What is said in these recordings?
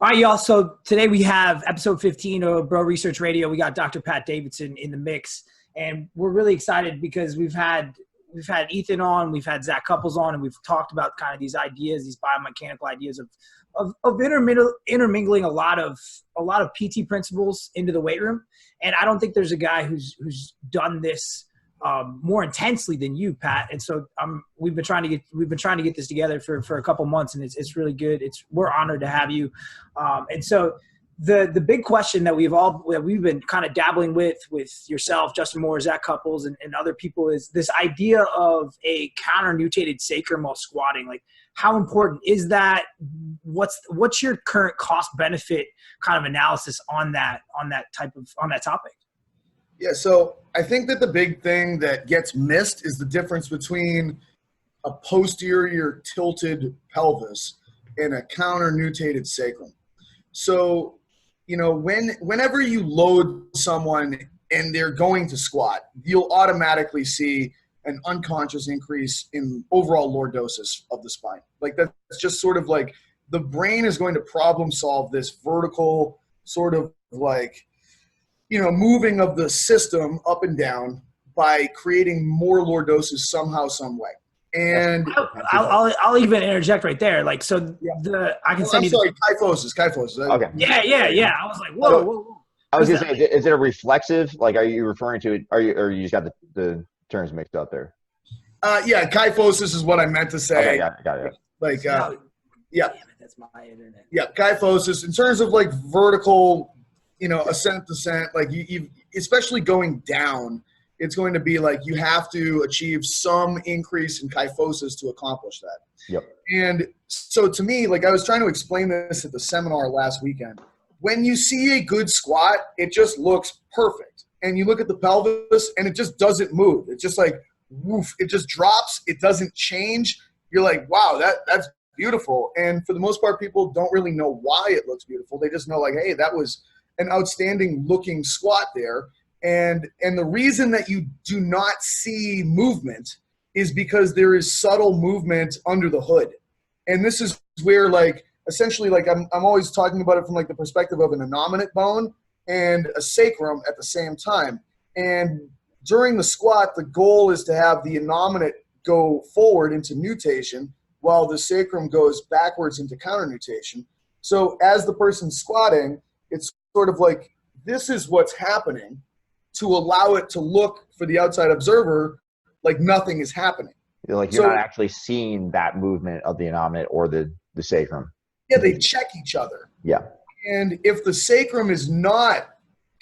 All right, y'all. So today we have episode 15 of Bro Research Radio. We got Dr. Pat Davidson in the mix, and we're really excited because we've had Ethan on, we've had Zach Couples on, and we've talked about kind of these ideas, these biomechanical ideas of intermingling a lot of PT principles into the weight room. And I don't think there's a guy who's done this more intensely than you, Pat. And so we've been trying to get this together for a couple months, and it's really good. We're honored to have you. And so the big question that we've been kind of dabbling with yourself, Justin Moore, Zach Couples, and other people is this idea of a counternutated sacrum while squatting. Like, how important is that? What's your current cost benefit kind of analysis on that topic? Yeah, so I think that the big thing that gets missed is the difference between a posterior tilted pelvis and a counternutated sacrum. So, whenever you load someone and they're going to squat, you'll automatically see an unconscious increase in overall lordosis of the spine. Like, that's just sort of like the brain is going to problem solve this vertical sort of like, moving of the system up and down by creating more lordosis somehow, some way. And I'll even interject right there. Like, so I can send you. Sorry, kyphosis. Okay. Yeah. I was like, whoa. I was gonna say, is it a reflexive? Like, are you referring to it? Or you just got the terms mixed up there? Yeah, kyphosis is what I meant to say. Okay, got it. Like, yeah. Damn it, that's my internet. Yeah, kyphosis in terms of like vertical, ascent, descent. Like you especially going down, it's going to be like you have to achieve some increase in kyphosis to accomplish that. Yep. And so to me, like I was trying to explain this at the seminar last weekend. When you see a good squat, it just looks perfect. And you look at the pelvis and it just doesn't move. It's just like, woof, it just drops. It doesn't change. You're like, wow, that's beautiful. And for the most part, people don't really know why it looks beautiful. They just know like, hey, that was an outstanding looking squat there. And the reason that you do not see movement is because there is subtle movement under the hood. And this is where like, essentially like I'm always talking about it from like the perspective of an innominate bone and a sacrum at the same time. And during the squat, the goal is to have the innominate go forward into nutation while the sacrum goes backwards into counternutation. So as the person's squatting, it's sort of like this is what's happening to allow it to look for the outside observer like nothing is happening. Like you're not actually seeing that movement of the innominate or the sacrum. Yeah, they check each other. Yeah. And if the sacrum is not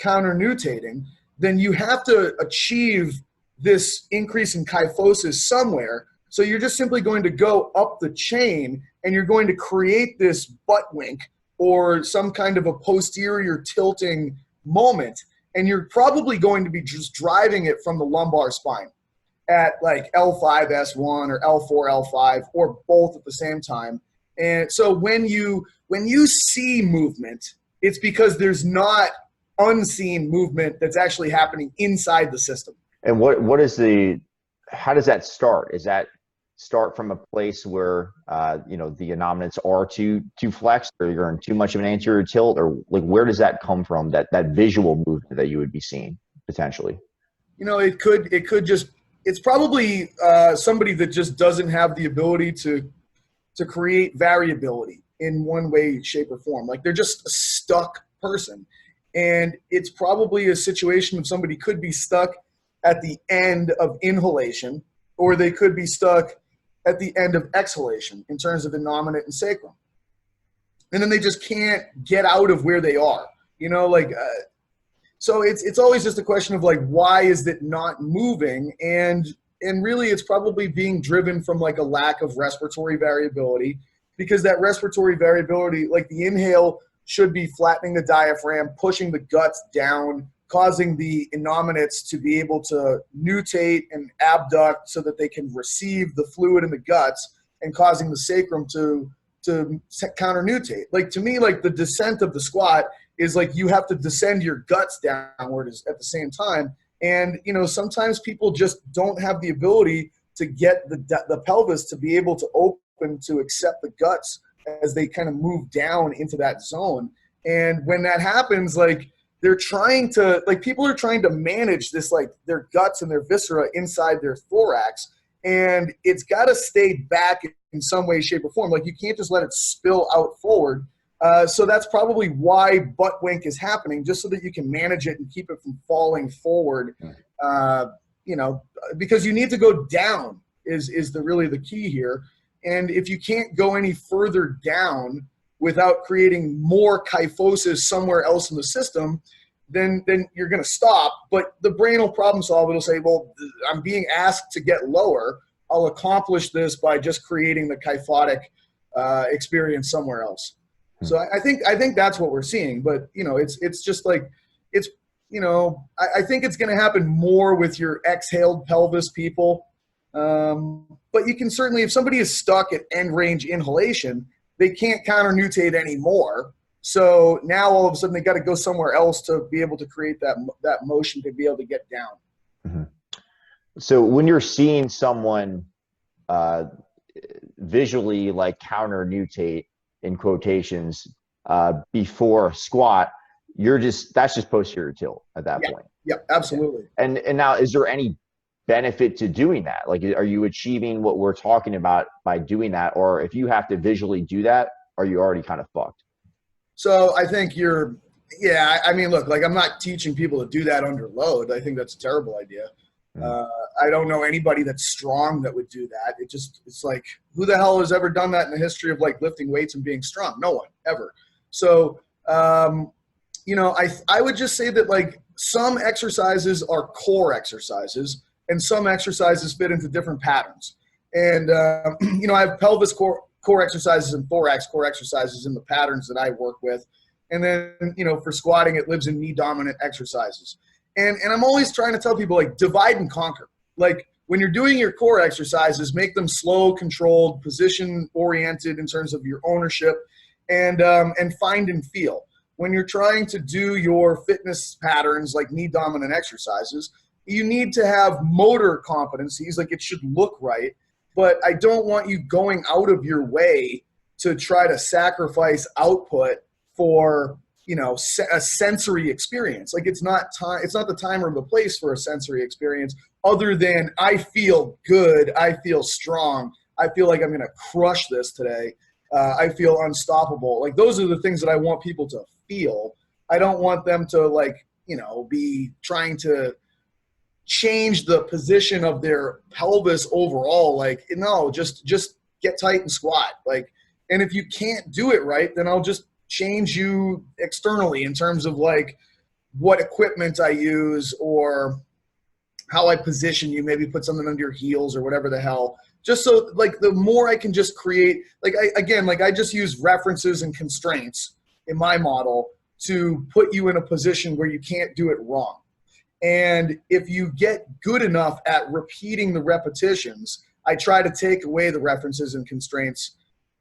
counternutating, then you have to achieve this increase in kyphosis somewhere. So you're just simply going to go up the chain and you're going to create this butt wink or some kind of a posterior tilting moment. And you're probably going to be just driving it from the lumbar spine at like L5, S1 or L4, L5 or both at the same time. And so when you see movement, it's because there's not unseen movement that's actually happening inside the system. And how does that start? Is that start from a place where the innominates are too flexed, or you're in too much of an anterior tilt, or like where does that come from? That visual movement that you would be seeing potentially. It could just, it's probably somebody that just doesn't have the ability to create variability in one way, shape, or form. Like they're just a stuck person. And it's probably a situation of somebody could be stuck at the end of inhalation, or they could be stuck at the end of exhalation in terms of innominate and sacrum. And then they just can't get out of where they are, so it's always just a question of like, why is it not moving? And really it's probably being driven from like a lack of respiratory variability, because that respiratory variability, like the inhale should be flattening the diaphragm, pushing the guts down, causing the innominates to be able to nutate and abduct so that they can receive the fluid in the guts, and causing the sacrum to counternutate. Like to me, like the descent of the squat is like you have to descend your guts downward at the same time. And, sometimes people just don't have the ability to get the pelvis to be able to open to accept the guts as they kind of move down into that zone. And when that happens, like they're trying to, like people are trying to manage this, like their guts and their viscera inside their thorax. And it's got to stay back in some way, shape, or form. Like you can't just let it spill out forward. So that's probably why butt wink is happening, just so that you can manage it and keep it from falling forward. You know, because you need to go down is really the key here. And if you can't go any further down without creating more kyphosis somewhere else in the system, then you're going to stop. But the brain will problem solve. It'll say, well, I'm being asked to get lower. I'll accomplish this by just creating the kyphotic experience somewhere else. So I think that's what we're seeing. But, you know, it's just like, it's, you know, I think it's going to happen more with your exhaled pelvis people. But you can certainly, if somebody is stuck at end range inhalation, they can't counternutate anymore. So now all of a sudden they got to go somewhere else to be able to create that motion to be able to get down. Mm-hmm. So when you're seeing someone visually like counternutate in quotations before squat, that's just posterior tilt at that point. Yeah, absolutely. And now, is there any benefit to doing that? Like, are you achieving what we're talking about by doing that? Or if you have to visually do that, are you already kind of fucked? So I think I mean, look, like I'm not teaching people to do that under load. I think that's a terrible idea. I don't know anybody that's strong that would do that. It's like, who the hell has ever done that in the history of like lifting weights and being strong? No one ever. So, you know, I would just say that like some exercises are core exercises and some exercises fit into different patterns. And, you know, I have pelvis core exercises and thorax core exercises in the patterns that I work with. And then, you know, for squatting, it lives in knee dominant exercises. And I'm always trying to tell people, like, divide and conquer. Like, when you're doing your core exercises, make them slow, controlled, position-oriented in terms of your ownership, and find and feel. When you're trying to do your fitness patterns, like knee-dominant exercises, you need to have motor competencies. Like, it should look right. But I don't want you going out of your way to try to sacrifice output for, you know, a sensory experience. Like it's not the time or the place for a sensory experience other than I feel good. I feel strong. I feel like I'm going to crush this today. I feel unstoppable. Like those are the things that I want people to feel. I don't want them to like, you know, be trying to change the position of their pelvis overall. Like, no, just get tight and squat. Like, and if you can't do it right, then I'll just change you externally in terms of like what equipment I use or how I position you, maybe put something under your heels or whatever the hell. Just so like the more I can just create, like I just use references and constraints in my model to put you in a position where you can't do it wrong. And if you get good enough at repeating the repetitions, I try to take away the references and constraints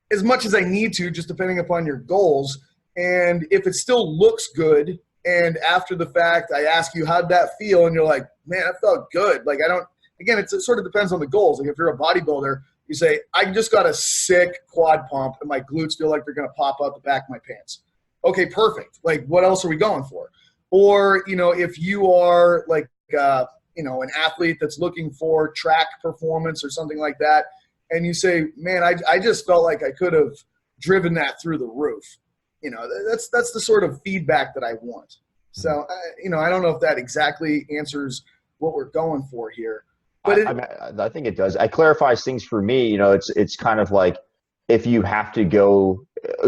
as much as I need to, just depending upon your goals. And if it still looks good, and after the fact, I ask you, how'd that feel? And you're like, man, that felt good. Like it sort of depends on the goals. Like if you're a bodybuilder, you say, I just got a sick quad pump and my glutes feel like they're going to pop out the back of my pants. Okay, perfect. Like what else are we going for? Or, you know, if you are like, you know, an athlete that's looking for track performance or something like that, and you say, man, I just felt like I could have driven that through the roof. You know, that's the sort of feedback that I want. So, you know, I don't know if that exactly answers what we're going for here. But I think it does. It clarifies things for me. You know, it's kind of like if you have to go,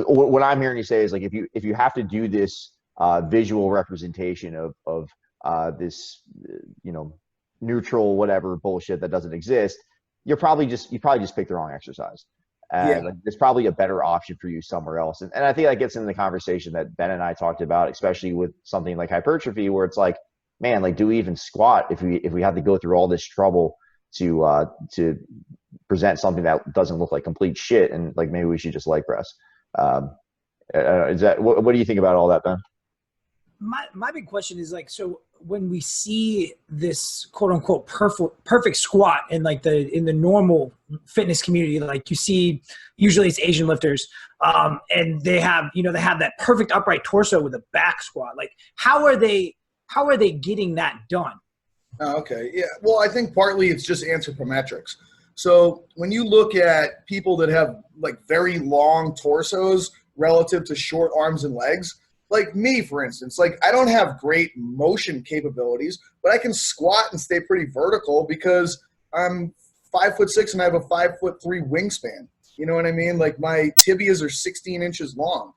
what I'm hearing you say is like if you have to do this visual representation of this, you know, neutral whatever bullshit that doesn't exist, you probably just picked the wrong exercise. And like, there's probably a better option for you somewhere else. And I think that gets into the conversation that Ben and I talked about, especially with something like hypertrophy, where it's like, man, like, do we even squat if we have to go through all this trouble to present something that doesn't look like complete shit? And like, maybe we should just leg press. Is that what do you think about all that, Ben? My big question is like, so when we see this quote unquote perfect squat in like in the normal fitness community, like you see, usually it's Asian lifters, and they have that perfect upright torso with a back squat. Like how are they getting that done? Oh, okay. Yeah. Well, I think partly it's just anthropometrics. So when you look at people that have like very long torsos relative to short arms and legs, like me, for instance, like I don't have great motion capabilities, but I can squat and stay pretty vertical because I'm 5'6" and I have a 5'3" wingspan. You know what I mean? Like my tibias are 16 inches long.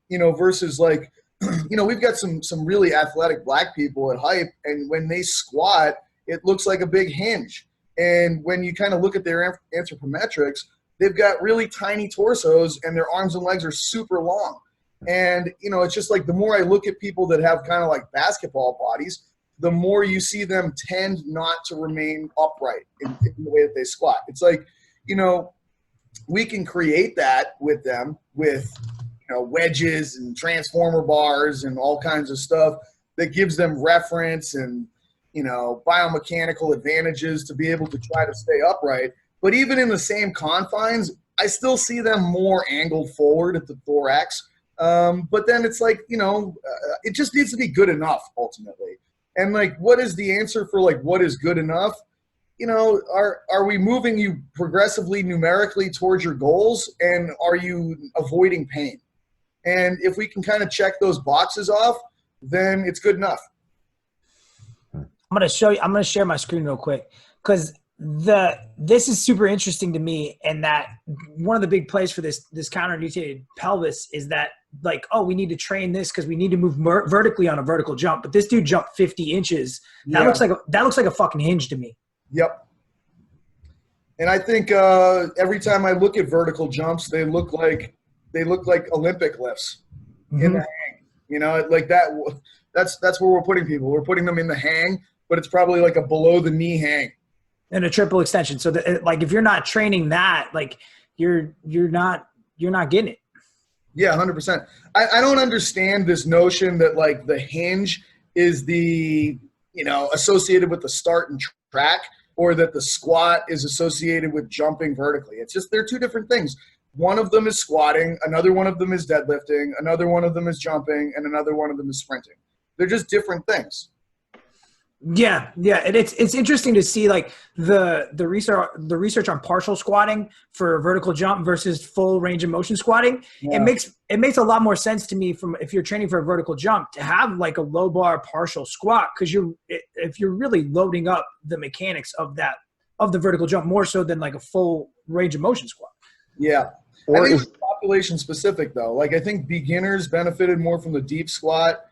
Versus like, we've got some really athletic black people at Hype, and when they squat, it looks like a big hinge. And when you kind of look at their anthropometrics, they've got really tiny torsos and their arms and legs are super long. And, it's just like the more I look at people that have kind of like basketball bodies, the more you see them tend not to remain upright in the way that they squat. It's like, we can create that with them with, wedges and transformer bars and all kinds of stuff that gives them reference and, biomechanical advantages to be able to try to stay upright. But even in the same confines, I still see them more angled forward at the thorax. But then it's like, it just needs to be good enough ultimately. And like, what is the answer for like, what is good enough? Are we moving you progressively numerically towards your goals, and are you avoiding pain? And if we can kind of check those boxes off, then it's good enough. I'm going to share my screen real quick because this is super interesting to me. And that one of the big plays for this counternutated pelvis is that like, oh, we need to train this because we need to move vertically on a vertical jump. But this dude jumped 50 inches. That looks like a fucking hinge to me. Yep. And I think every time I look at vertical jumps, they look like Olympic lifts in the hang. Like that. That's where we're putting people. We're putting them in the hang, but it's probably like a below the knee hang and a triple extension. So that, like, if you're not training that, like you're not getting it. Yeah, 100%. I don't understand this notion that like the hinge is the associated with the start and track, or that the squat is associated with jumping vertically. It's just they're two different things. One of them is squatting, another one of them is deadlifting, another one of them is jumping, and another one of them is sprinting. They're just different things. Yeah, and it's interesting to see like the research on partial squatting for vertical jump versus full range of motion squatting. Yeah. It makes a lot more sense to me from if you're training for a vertical jump to have like a low bar partial squat, because if you're really loading up the mechanics of the vertical jump more so than like a full range of motion squat. Yeah. I think it's population specific though. Like I think beginners benefited more from the deep squat.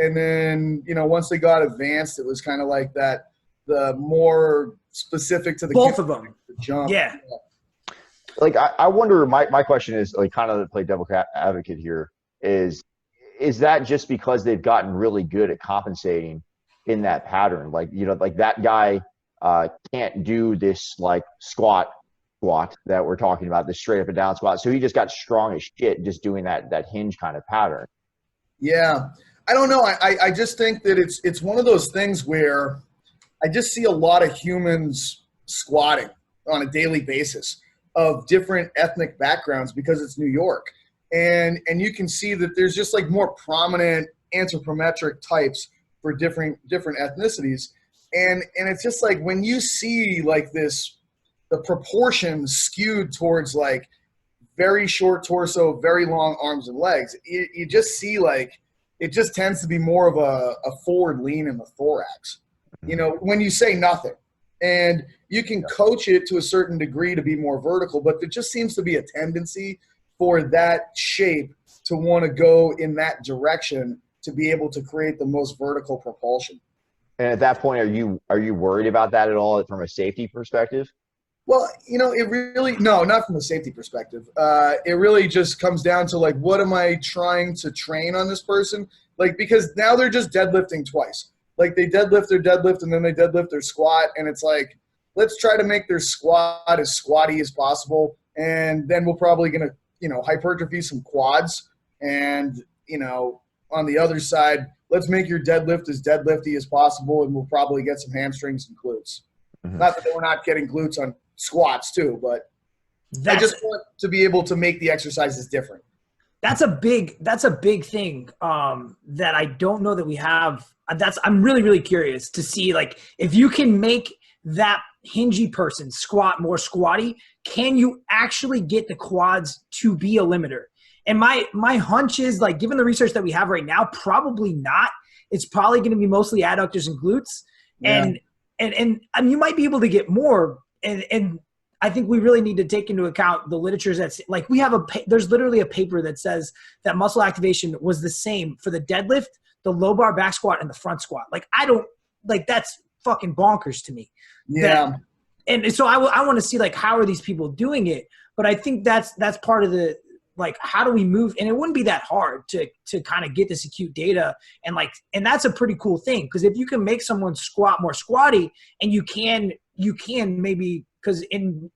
And then, once they got advanced, it was kind of like that, the more specific to the both of them. The jump. Yeah. Like, I wonder, my question is like kind of to play devil advocate here is that just because they've gotten really good at compensating in that pattern? Like, like that guy can't do this like squat that we're talking about, this straight up and down squat. So he just got strong as shit just doing that hinge kind of pattern. Yeah. I don't know. I just think that it's one of those things where I just see a lot of humans squatting on a daily basis of different ethnic backgrounds because it's New York. And you can see that there's just like more prominent anthropometric types for different ethnicities. And it's just like when you see like the proportions skewed towards like very short torso, very long arms and legs, you just see like, it just tends to be more of a forward lean in the thorax, when you say nothing. And you can coach it to a certain degree to be more vertical, but there just seems to be a tendency for that shape to want to go in that direction to be able to create the most vertical propulsion. And at that point, are you worried about that at all from a safety perspective? Well, it really, no, not from a safety perspective. It really just comes down to like, what am I trying to train on this person? Like, because now they're just deadlifting twice. Like they deadlift their deadlift and then they deadlift their squat. And it's like, let's try to make their squat as squatty as possible. And then we're probably going to, hypertrophy some quads. And, on the other side, let's make your deadlift as deadlifty as possible, and we'll probably get some hamstrings and glutes. Not that we're not getting glutes on squats too, but I just want to be able to make the exercises different. That's a big thing that I don't know that we have. I'm really, really curious to see, like, if you can make that hingy person squat more squatty, can you actually get the quads to be a limiter? And my hunch is, like, given the research that we have right now, probably not. It's probably going to be mostly adductors and glutes. Yeah. And you might be able to get more. And I think we really need to take into account the literature that's, like, there's literally a paper that says that muscle activation was the same for the deadlift, the low bar back squat, and the front squat. That's fucking bonkers to me. Yeah. And so I want to see, like, how are these people doing it? But I think that's part of the, like, how do we move? And it wouldn't be that hard to kind of get this acute data. And that's a pretty cool thing. Because if you can make someone squat more squatty, and you can maybe, because in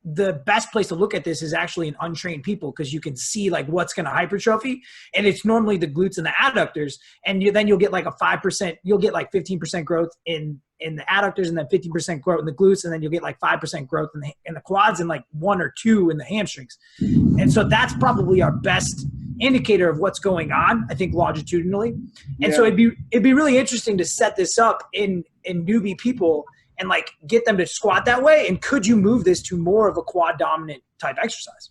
the best place to look at this is actually in untrained people, because you can see, like, what's going to hypertrophy, and it's normally the glutes and the adductors. And then you'll get like 15% growth in the adductors, and then 50% growth in the glutes, and then you'll get like 5% growth in the quads, and like 1 or 2 in the hamstrings. And so that's probably our best indicator of what's going on, I think, longitudinally. And so it'd be really interesting to set this up in newbie people and, like, get them to squat that way. And could you move this to more of a quad dominant type exercise?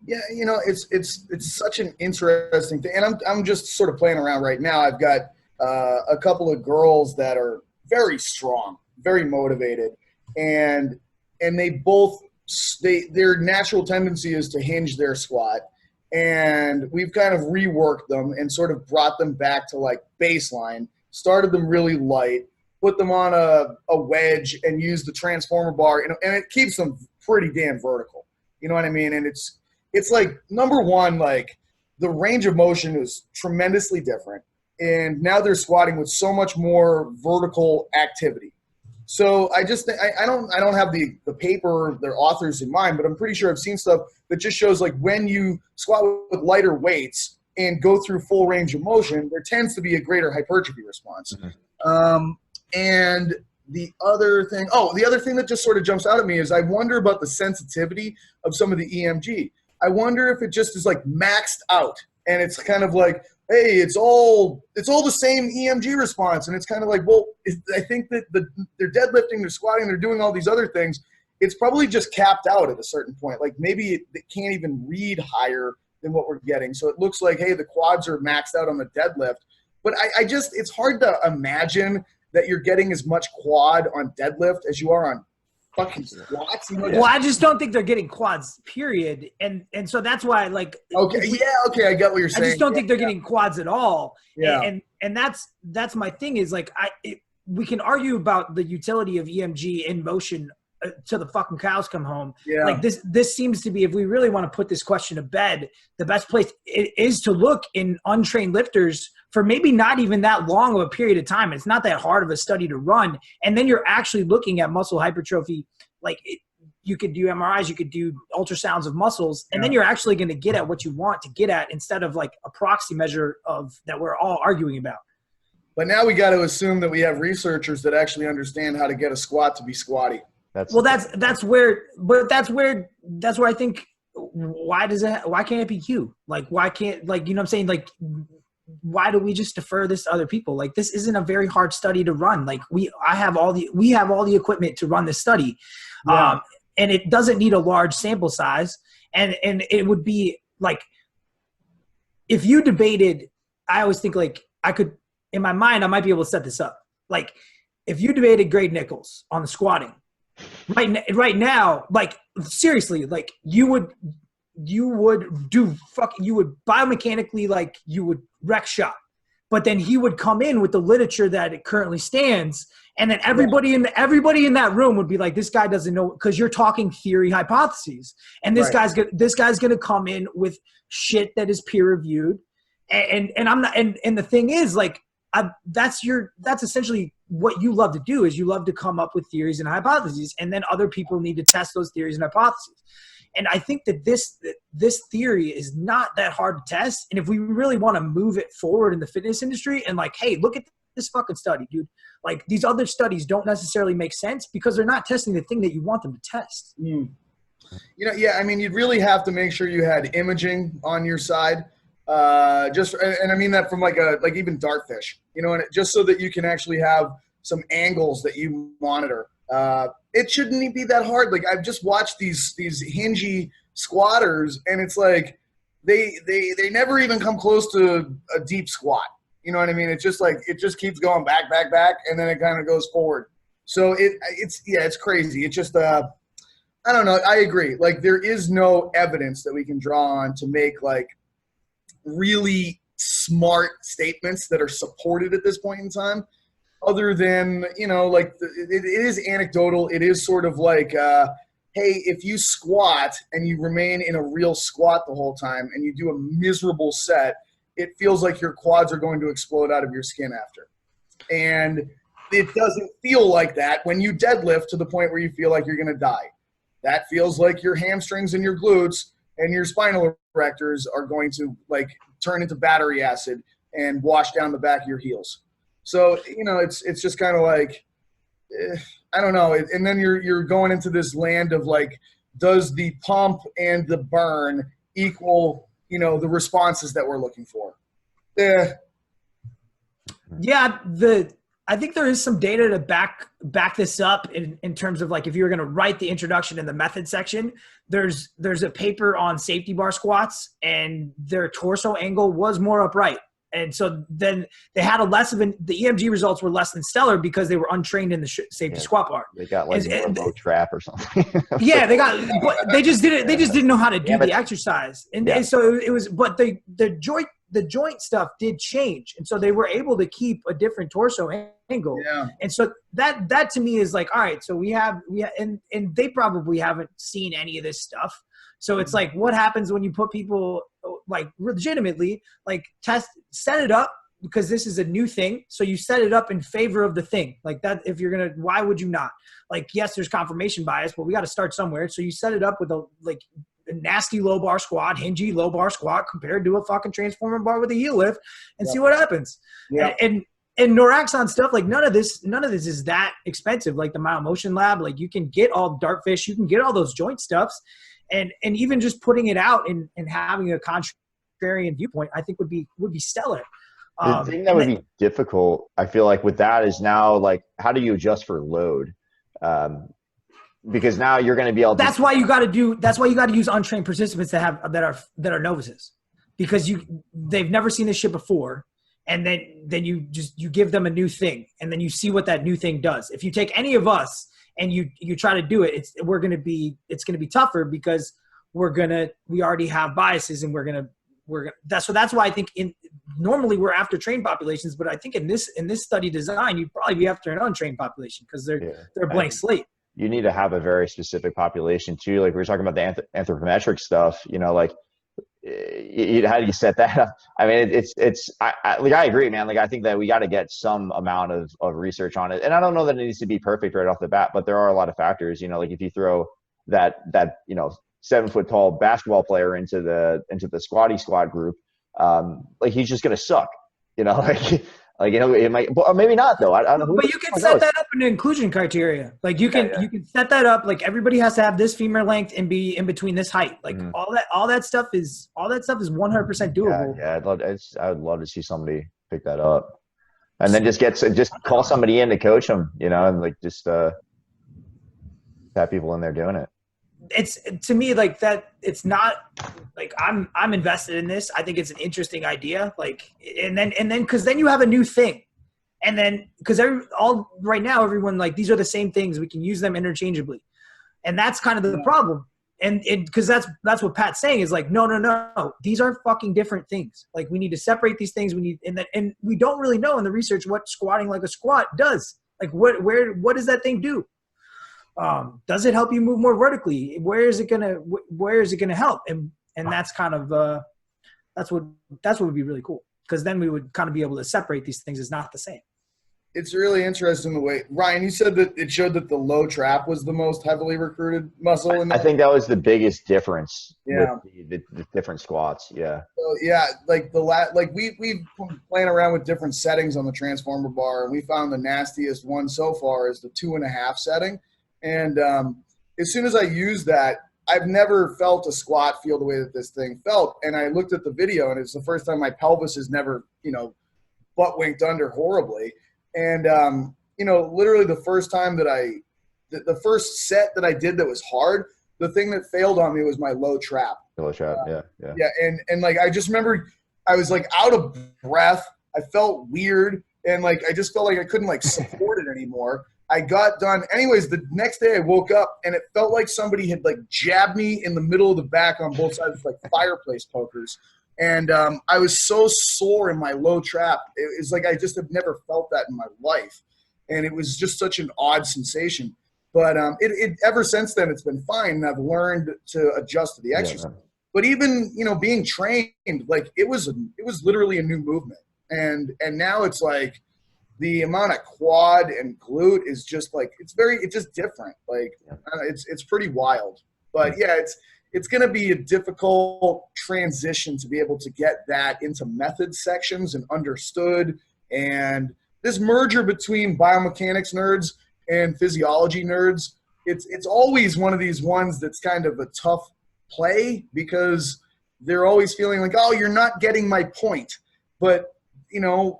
Yeah, it's such an interesting thing. And I'm just sort of playing around right now. I've got a couple of girls that are very strong, very motivated, and they both their natural tendency is to hinge their squat. And we've kind of reworked them and sort of brought them back to, like, baseline, started them really light, put them on a wedge, and use the transformer bar, and it keeps them pretty damn vertical. You know what I mean? And it's like, number one, like, the range of motion is tremendously different. And now they're squatting with so much more vertical activity. So I just think, I don't have the paper, their authors in mind, but I'm pretty sure I've seen stuff that just shows, like, when you squat with lighter weights and go through full range of motion, there tends to be a greater hypertrophy response. And the other thing that just sort of jumps out at me is, I wonder about the sensitivity of some of the EMG. I wonder if it just is, like, maxed out, and it's kind of like, hey, it's all the same EMG response. And it's kind of like, well, I think that they're deadlifting, they're squatting, they're doing all these other things. It's probably just capped out at a certain point. Like, maybe it can't even read higher than what we're getting. So it looks like, hey, the quads are maxed out on the deadlift. But it's hard to imagine that you're getting as much quad on deadlift as you are on fucking squats. Well, I just don't think they're getting quads, period. And so that's why, like, okay, I get what you're saying. I just don't think they're getting quads at all. Yeah. And that's my thing is, like, we can argue about the utility of EMG in motion till the fucking cows come home. Yeah. Like, this seems to be, if we really want to put this question to bed, the best place is to look in untrained lifters for maybe not even that long of a period of time. It's not that hard of a study to run. And then you're actually looking at muscle hypertrophy. Like, you could do MRIs, you could do ultrasounds of muscles, and then you're actually going to get at what you want to get at, instead of, like, a proxy measure of that we're all arguing about. But now we got to assume that we have researchers that actually understand how to get a squat to be squatty. That's where I think, why can't it be you? Like, why can't, like, you know what I'm saying? Like, why do we just defer this to other people? Like, this isn't a very hard study to run. Like, we have all the equipment to run this study. Yeah. And it doesn't need a large sample size. And it would be like, if you debated, I always think, like, I could, in my mind, I might be able to set this up. Like, if you debated Greg Nichols on the squatting right now, like, seriously, like, you would biomechanically, like, you would wreck shop, but then he would come in with the literature that it currently stands. And then everybody in that room would be like, this guy doesn't know, because you're talking theory hypotheses. And this guy's going to come in with shit that is peer reviewed. And I'm not, and the thing is, like, that's essentially what you love to do, is you love to come up with theories and hypotheses, and then other people need to test those theories and hypotheses. And I think that this theory is not that hard to test. And if we really want to move it forward in the fitness industry and like, hey, look at this fucking study, dude. Like these other studies don't necessarily make sense because they're not testing the thing that you want them to test. You know, yeah, I mean, you'd really have to make sure you had imaging on your side. And I mean that from like even dartfish, you know, and just so that you can actually have some angles that you monitor. It shouldn't be that hard. Like I've just watched these hingy squatters, and it's like they never even come close to a deep squat. You know what I mean? It's just like it just keeps going back, and then it kind of goes forward. So it's crazy. It's just I don't know. I agree. Like there is no evidence that we can draw on to make like really smart statements that are supported at this point in time, other than, you know, like it is anecdotal. It is sort of like, hey, if you squat and you remain in a real squat the whole time and you do a miserable set, it feels like your quads are going to explode out of your skin after. And it doesn't feel like that when you deadlift to the point where you feel like you're going to die. That feels like your hamstrings and your glutes and your spinal erectors are going to like turn into battery acid and wash down the back of your heels. So, you know, it's just kind of like, I don't know. And then you're going into this land of like, does the pump and the burn equal, you know, the responses that we're looking for? Yeah, I think there is some data to back this up in terms of like if you were going to write the introduction in the method section, there's a paper on safety bar squats and their torso angle was more upright. And so then they had the EMG results were less than stellar because they were untrained in the safety squat bar. They got like a trap or something. Yeah, they just didn't know how to do the exercise. And so it was, but the joint stuff did change. And so they were able to keep a different torso angle. Yeah. And so that to me is like, all right, so we have, and they probably haven't seen any of this stuff. So it's like, what happens when you put people like legitimately like set it up, because this is a new thing. So you set it up in favor of the thing like that. If you're going to, why would you not? Like, yes, there's confirmation bias, but we got to start somewhere. So you set it up with a nasty low bar squat, hingy low bar squat compared to a fucking transformer bar with a heel lift and see what happens. Yeah. And Noraxon stuff, like none of this is that expensive. Like the Myomotion Lab, like you can get all dartfish, you can get all those joint stuffs. And even just putting it out and having a contrarian viewpoint, I think would be stellar. The thing that would be difficult, I feel like, with that is now like, how do you adjust for load? Because now you're going to be able to. That's why you got to use untrained participants that are novices, because they've never seen this shit before, and then you give them a new thing, and then you see what that new thing does. If you take any of us and you try to do it, it's going to be tougher because we already have biases, and that's why I think normally we're after trained populations, but I think in this study design, you'd probably be after an untrained population because they're a blank slate. You need to have a very specific population too. Like we were talking about the anthropometric stuff, you know, like how do you set that up? I mean, I agree, man. Like, I think that we got to get some amount of research on it. And I don't know that it needs to be perfect right off the bat, but there are a lot of factors, you know, like if you throw that, you know, 7 foot tall basketball player into the squatty squad group, like he's just going to suck, you know, like, you know, it might, or maybe not though. I don't know. But you can set that up in inclusion criteria. Like you can set that up. Like everybody has to have this femur length and be in between this height. Like all that stuff is 100% doable. Yeah. I would love to see somebody pick that up, and then just call somebody in to coach them, you know, and like just have people in there doing it. It's, to me, like that, it's not like I'm invested in this. I think it's an interesting idea. Like, and then cause then you have a new thing. And then, cause right now, everyone, like, these are the same things. We can use them interchangeably. And that's kind of the problem. And cause that's what Pat's saying is like, no. These are fucking different things. Like we need to separate these things. And we don't really know in the research what squatting like a squat does. Like what does that thing do? Does it help you move more vertically? Where is it gonna help? And that's kind of that's what would be really cool, because then we would kind of be able to separate these things as not the same. It's really interesting the way, Ryan, you said that it showed that the low trap was the most heavily recruited muscle in I think that was the biggest difference Yeah. with the different squats. Yeah. So, yeah, like we've been playing around with different settings on the transformer bar, and we found the nastiest one so far is the 2.5 setting. And as soon as I use that, I've never felt a squat feel the way that this thing felt. And I looked at the video, and it's the first time my pelvis has never, butt winked under horribly. And, literally the first time that the first set that I did that was hard, the thing that failed on me was my low trap. Low trap, yeah. Yeah, and like I just remember I was like out of breath. I felt weird, and like I just felt like I couldn't like support it anymore. I got done. Anyways, the next day I woke up, and it felt like somebody had like jabbed me in the middle of the back on both sides, like fireplace pokers. And I was so sore in my low trap. It's like I just have never felt that in my life. And it was just such an odd sensation. But it ever since then, it's been fine. And I've learned to adjust to the exercise. Yeah. But even, being trained, like it was literally a new movement. And now it's like the amount of quad and glute is just like, it's just different. Like it's pretty wild. But yeah, it's going to be a difficult transition to be able to get that into method sections and understood. And this merger between biomechanics nerds and physiology nerds, it's always one of these ones that's kind of a tough play because they're always feeling like, oh, you're not getting my point. But,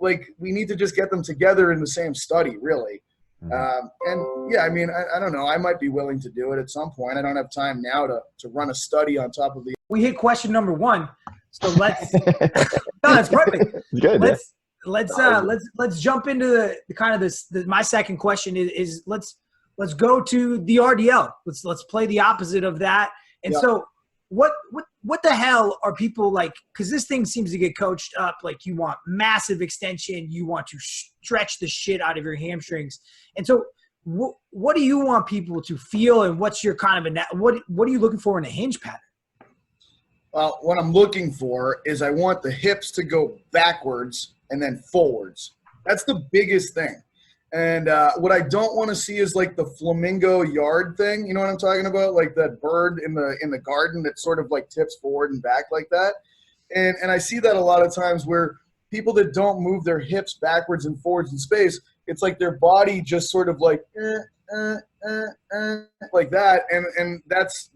like we need to just get them together in the same study, really. And yeah, I mean, I don't know. I might be willing to do it at some point. I don't have time now to run a study on top of the. We hit question number 1, so let's. No, that's perfect. Good. Let's jump into the kind of this. My second question is let's go to the RDL. Let's play the opposite of that. And so, what the hell are people like? Because this thing seems to get coached up. Like you want massive extension, you want to stretch the shit out of your hamstrings. And so, what do you want people to feel? And what's your kind of what are you looking for in a hinge pattern? Well, what I'm looking for is I want the hips to go backwards and then forwards. That's the biggest thing. And what I don't want to see is like the flamingo yard thing. You know what I'm talking about? Like that bird in the garden that sort of like tips forward and back like that. And I see that a lot of times where people that don't move their hips backwards and forwards in space, it's like their body just sort of like like that. And that's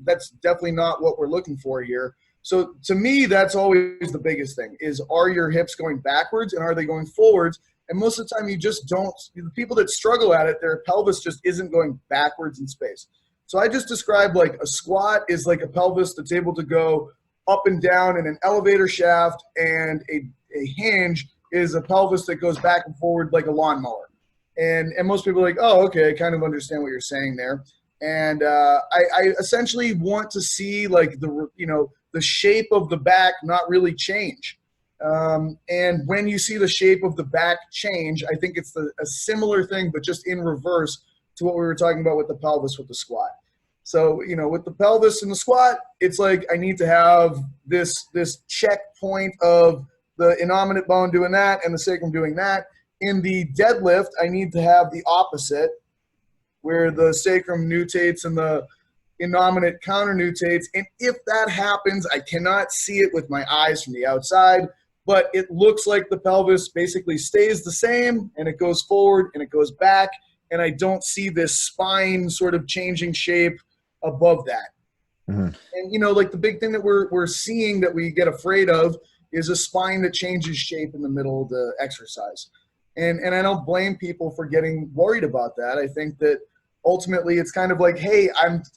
definitely not what we're looking for here. So to me, that's always the biggest thing is, are your hips going backwards and are they going forwards? And most of the time you just don't, the people that struggle at it, their pelvis just isn't going backwards in space. So I just described like a squat is like a pelvis that's able to go up and down in an elevator shaft, and a hinge is a pelvis that goes back and forward like a lawnmower. And most people are like, oh, okay, I kind of understand what you're saying there. And I essentially want to see like the shape of the back not really change. And when you see the shape of the back change, I think it's a similar thing, but just in reverse to what we were talking about with the pelvis with the squat. So, with the pelvis and the squat, it's like I need to have this checkpoint of the innominate bone doing that and the sacrum doing that. In the deadlift, I need to have the opposite, where the sacrum nutates and the innominate counternutates. And if that happens, I cannot see it with my eyes from the outside, but it looks like the pelvis basically stays the same and it goes forward and it goes back. And I don't see this spine sort of changing shape above that. Mm-hmm. And, like the big thing that we're seeing that we get afraid of is a spine that changes shape in the middle of the exercise. And I don't blame people for getting worried about that. I think that ultimately it's kind of like, hey,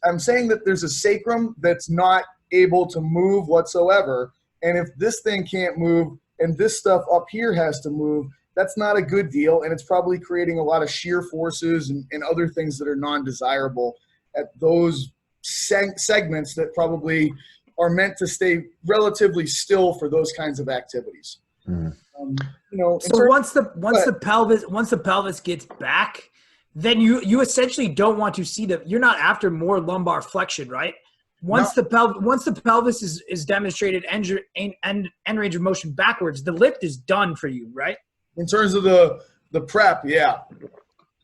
I'm saying that there's a sacrum that's not able to move whatsoever. And if this thing can't move and this stuff up here has to move, that's not a good deal. And it's probably creating a lot of shear forces and other things that are non-desirable at those segments that probably are meant to stay relatively still for those kinds of activities. Mm-hmm. So once the pelvis gets back, then you essentially don't want to see you're not after more lumbar flexion, right? Once the pelvis is demonstrated end range of motion backwards, the lift is done for you, right? In terms of the The prep, yeah.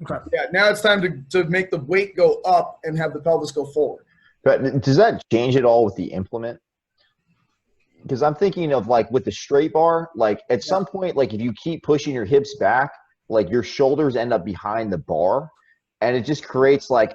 Okay. Yeah, now it's time to make the weight go up and have the pelvis go forward. But does that change at all with the implement? Because I'm thinking of like with the straight bar, like at some point, like if you keep pushing your hips back, like your shoulders end up behind the bar, and it just creates like,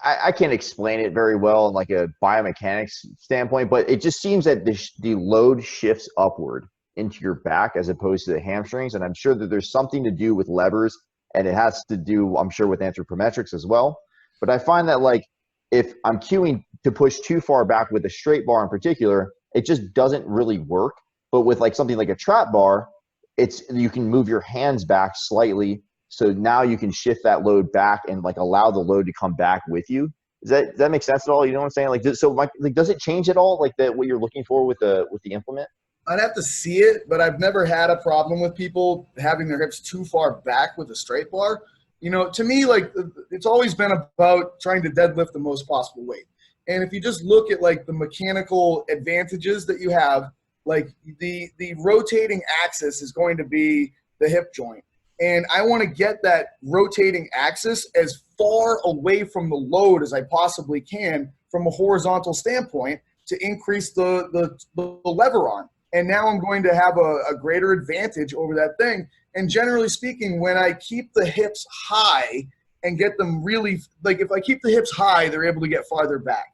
I can't explain it very well in like a biomechanics standpoint, but it just seems that the load shifts upward into your back as opposed to the hamstrings. And I'm sure that there's something to do with levers, and it has to do, I'm sure, with anthropometrics as well. But I find that like if I'm cueing to push too far back with a straight bar in particular, it just doesn't really work. But with like something like a trap bar, you can move your hands back slightly. So now you can shift that load back and like allow the load to come back with you. Does that make sense at all? You know what I'm saying? Like, does it change at all? Like what you're looking for with the implement? I'd have to see it, but I've never had a problem with people having their hips too far back with a straight bar. You know, to me, like it's always been about trying to deadlift the most possible weight. And if you just look at like the mechanical advantages that you have, like the rotating axis is going to be the hip joint. And I want to get that rotating axis as far away from the load as I possibly can from a horizontal standpoint to increase the lever arm. And now I'm going to have a greater advantage over that thing. And generally speaking, when I keep the hips high and get them really, like if I keep the hips high, they're able to get farther back.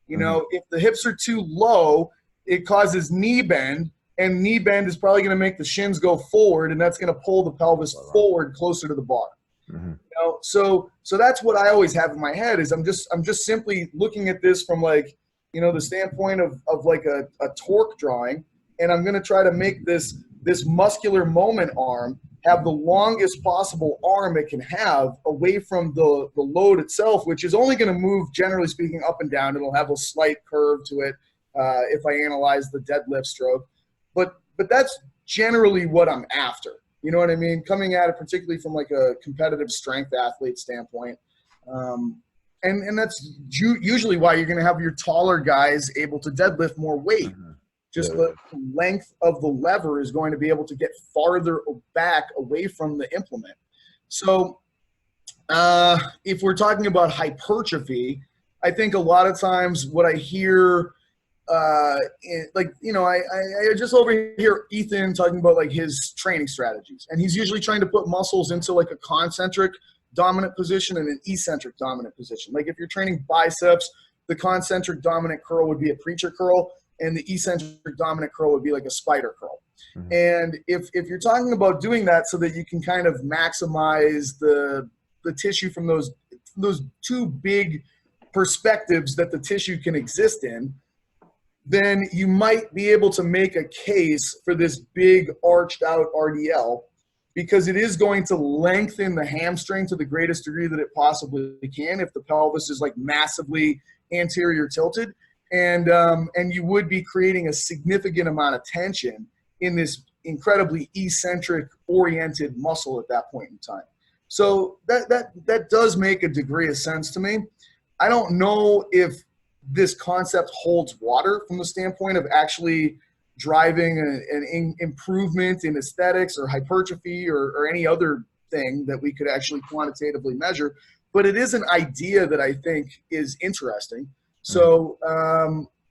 You know, if the hips are too low, it causes knee bend. And knee bend is probably going to make the shins go forward, and that's going to pull the pelvis forward closer to the bar. You know, so that's what I always have in my head is I'm just simply looking at this from like, you know, the standpoint of like a torque drawing, and I'm going to try to make this muscular moment arm have the longest possible arm it can have away from the load itself, which is only going to move, generally speaking, up and down. It'll have a slight curve to it if I analyze the deadlift stroke. But that's generally what I'm after. You know what I mean? Coming at it particularly from like a competitive strength athlete standpoint. And that's usually why you're going to have your taller guys able to deadlift more weight. Just the length of the lever is going to be able to get farther back away from the implement. So if we're talking about hypertrophy, I think a lot of times what I hear like, you know, I just overhear Ethan talking about like his training strategies, and he's usually trying to put muscles into like a concentric dominant position and an eccentric dominant position. Like if you're training biceps, the concentric dominant curl would be a preacher curl, and the eccentric dominant curl would be like a spider curl. And if you're talking about doing that so that you can kind of maximize the tissue from those two big perspectives that the tissue can exist in, then you might be able to make a case for this big arched out RDL, because it is going to lengthen the hamstring to the greatest degree that it possibly can if the pelvis is like massively anterior tilted. And you would be creating a significant amount of tension in this incredibly eccentric oriented muscle at that point in time. So that does make a degree of sense to me. I don't know if this concept holds water from the standpoint of actually driving an improvement in aesthetics or hypertrophy or any other thing that we could actually quantitatively measure, but it is an idea that I think is interesting. So,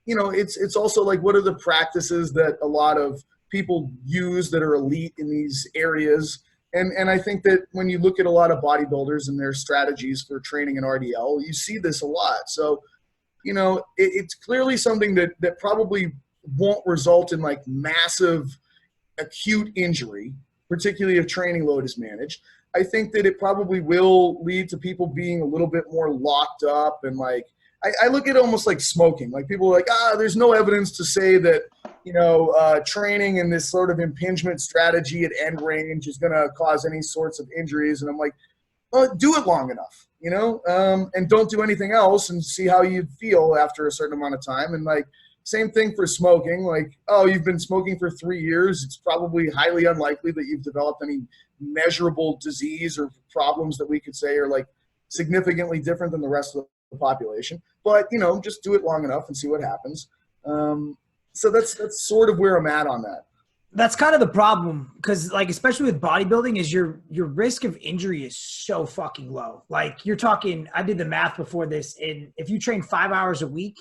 you know, it's also like, what are the practices that a lot of people use that are elite in these areas? And I think that when you look at a lot of bodybuilders and their strategies for training an RDL, you see this a lot. So, you know, it's clearly something that probably won't result in like massive acute injury, particularly if training load is managed. I think that it probably will lead to people being a little bit more locked up, and like, I look at it almost like smoking. Like people are like, there's no evidence to say that, you know, training in this sort of impingement strategy at end range is going to cause any sorts of injuries. And I'm like, well, do it long enough, you know, and don't do anything else and see how you feel after a certain amount of time. And like, same thing for smoking. Like, you've been smoking for 3 years. It's probably highly unlikely that you've developed any measurable disease or problems that we could say are like significantly different than the rest of the population. But, you know, just do it long enough and see what happens. So that's sort of where I'm at on that. That's kind of the problem, because like especially with bodybuilding is your risk of injury is so fucking low. Like you're talking, I did the math before this, and if you train 5 hours a week,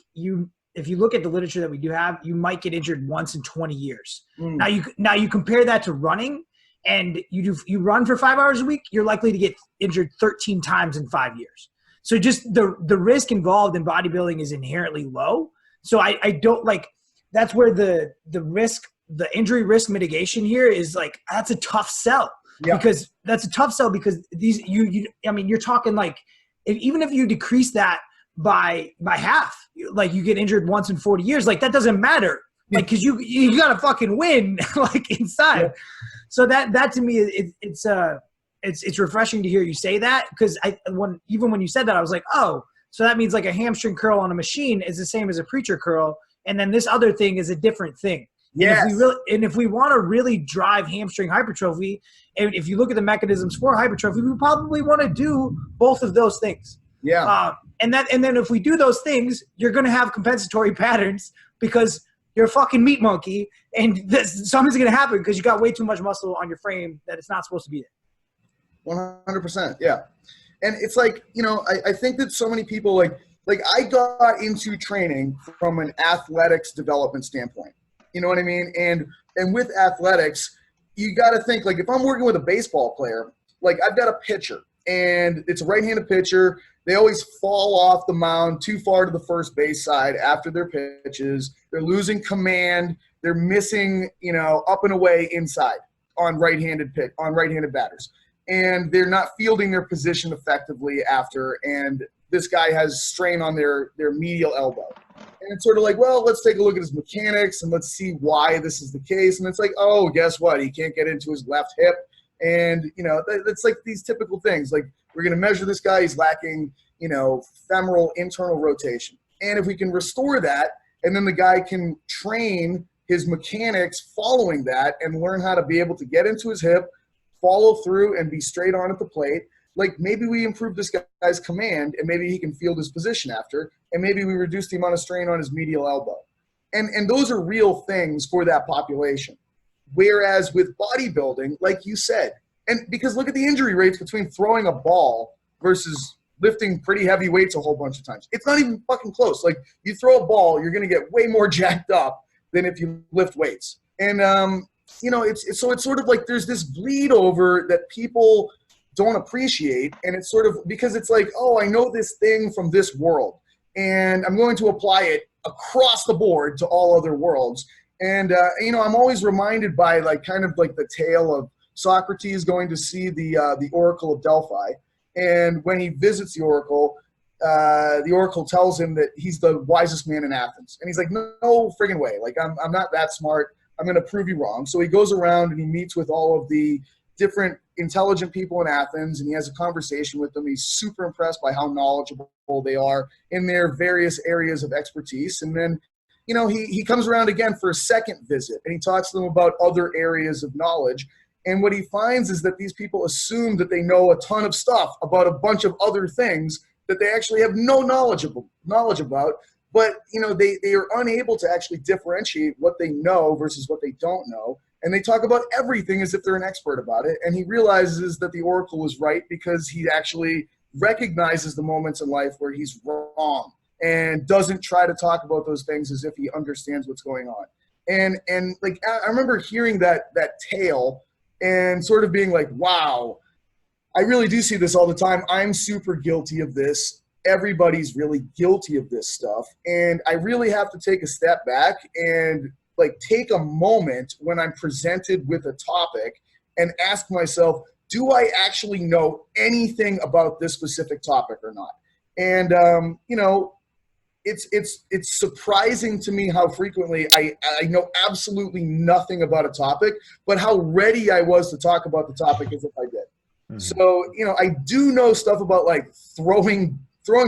if you look at the literature that we do have, you might get injured once in 20 years. Now you compare that to running, and you run for 5 hours a week, you're likely to get injured 13 times in 5 years. So just the risk involved in bodybuilding is inherently low. So I don't like, that's where the injury risk mitigation here is like, that's a tough sell. Yeah. Because these, I mean, you're talking like, even if you decrease that by half, like you get injured once in 40 years, like that doesn't matter. Like, cause you gotta fucking win like inside. Yeah. So that to me, it's refreshing to hear you say that. Cause even when you said that, I was like, oh, so that means like a hamstring curl on a machine is the same as a preacher curl. And then this other thing is a different thing. Yes. And if we want to really drive hamstring hypertrophy, and if you look at the mechanisms for hypertrophy, we probably want to do both of those things. Yeah. And then if we do those things, you're going to have compensatory patterns because you're a fucking meat monkey, and something's going to happen because you got way too much muscle on your frame that it's not supposed to be there. 100%. Yeah. And it's like, I think that so many people like I got into training from an athletics development standpoint. You know what I mean? And with athletics, you got to think, like, if I'm working with a baseball player, like I've got a pitcher and it's a right-handed pitcher. They always fall off the mound too far to the first base side after their pitches. They're losing command. They're missing, up and away inside on right-handed batters. And they're not fielding their position effectively after, and this guy has strain on their medial elbow. And it's sort of like, well, let's take a look at his mechanics and let's see why this is the case. And it's like, oh, guess what? He can't get into his left hip. And, it's like these typical things. Like, we're going to measure this guy. He's lacking, femoral internal rotation. And if we can restore that, and then the guy can train his mechanics following that and learn how to be able to get into his hip, follow through, and be straight on at the plate, like maybe we improve this guy's command and maybe he can field his position after, and maybe we reduce the amount of strain on his medial elbow. And those are real things for that population. Whereas with bodybuilding, like you said, and because look at the injury rates between throwing a ball versus lifting pretty heavy weights a whole bunch of times. It's not even fucking close. Like, you throw a ball, you're going to get way more jacked up than if you lift weights. And, it's sort of like there's this bleed over that people don't appreciate, and it's sort of because it's like, oh, I know this thing from this world and I'm going to apply it across the board to all other worlds. And I'm always reminded by like kind of like the tale of Socrates going to see the Oracle of Delphi, and when he visits the Oracle tells him that he's the wisest man in Athens, and he's like, no friggin' way, like I'm not that smart, I'm going to prove you wrong. So he goes around and he meets with all of the different intelligent people in Athens, and he has a conversation with them. He's super impressed by how knowledgeable they are in their various areas of expertise. And then, he comes around again for a second visit, and he talks to them about other areas of knowledge. And what he finds is that these people assume that they know a ton of stuff about a bunch of other things that they actually have no knowledge about. But, they are unable to actually differentiate what they know versus what they don't know. And they talk about everything as if they're an expert about it. And he realizes that the Oracle was right because he actually recognizes the moments in life where he's wrong and doesn't try to talk about those things as if he understands what's going on. And like, I remember hearing that tale and sort of being like, wow, I really do see this all the time. I'm super guilty of this. Everybody's really guilty of this stuff. And I really have to take a step back and like take a moment when I'm presented with a topic and ask myself, do I actually know anything about this specific topic or not? And, it's surprising to me how frequently I know absolutely nothing about a topic, but how ready I was to talk about the topic as if I did. Mm-hmm. So, I do know stuff about like throwing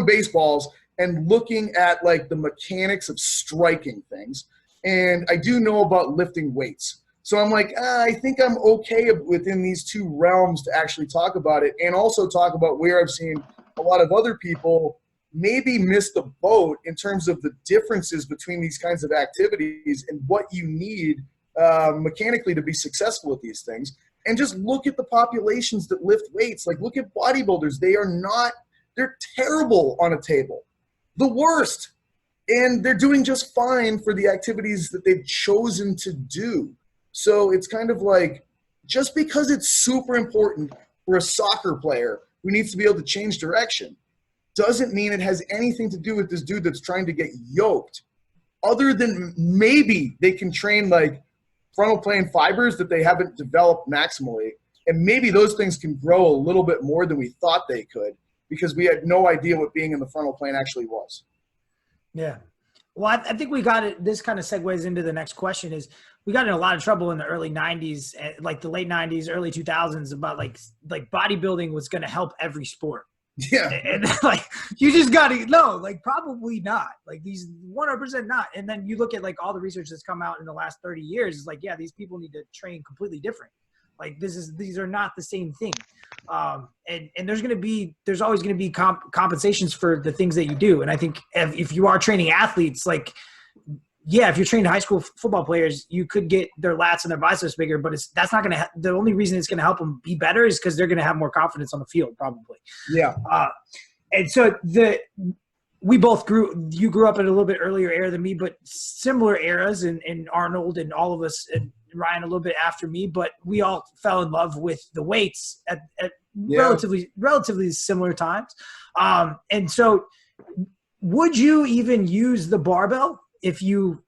baseballs and looking at like the mechanics of striking things. And I do know about lifting weights. So I'm like, I think I'm okay within these two realms to actually talk about it, and also talk about where I've seen a lot of other people maybe miss the boat in terms of the differences between these kinds of activities and what you need mechanically to be successful at these things. And just look at the populations that lift weights. Like, look at bodybuilders. They're terrible on a table. The worst. And they're doing just fine for the activities that they've chosen to do. So it's kind of like, just because it's super important for a soccer player who needs to be able to change direction doesn't mean it has anything to do with this dude that's trying to get yoked. Other than maybe they can train like frontal plane fibers that they haven't developed maximally. And maybe those things can grow a little bit more than we thought they could, because we had no idea what being in the frontal plane actually was. Yeah. Well, I think we got it. This kind of segues into the next question is, we got in a lot of trouble in the early 90s, like the late 90s, early 2000s, about like bodybuilding was going to help every sport. Yeah. And like, you just got to know, like, probably not. Like, these 100% not. And then you look at like all the research that's come out in the last 30 years, it's like, yeah, these people need to train completely different. Like, these are not the same thing. And there's always going to be compensations for the things that you do. And I think if you are training athletes, like, yeah, if you're training high school football players, you could get their lats and their biceps bigger, but that's not going to, the only reason it's going to help them be better is because they're going to have more confidence on the field, probably. Yeah. And so you grew up in a little bit earlier era than me, but similar eras, and Arnold and all of us, and Ryan a little bit after me, but we all fell in love with the weights at relatively similar times. And so would you even use the barbell if you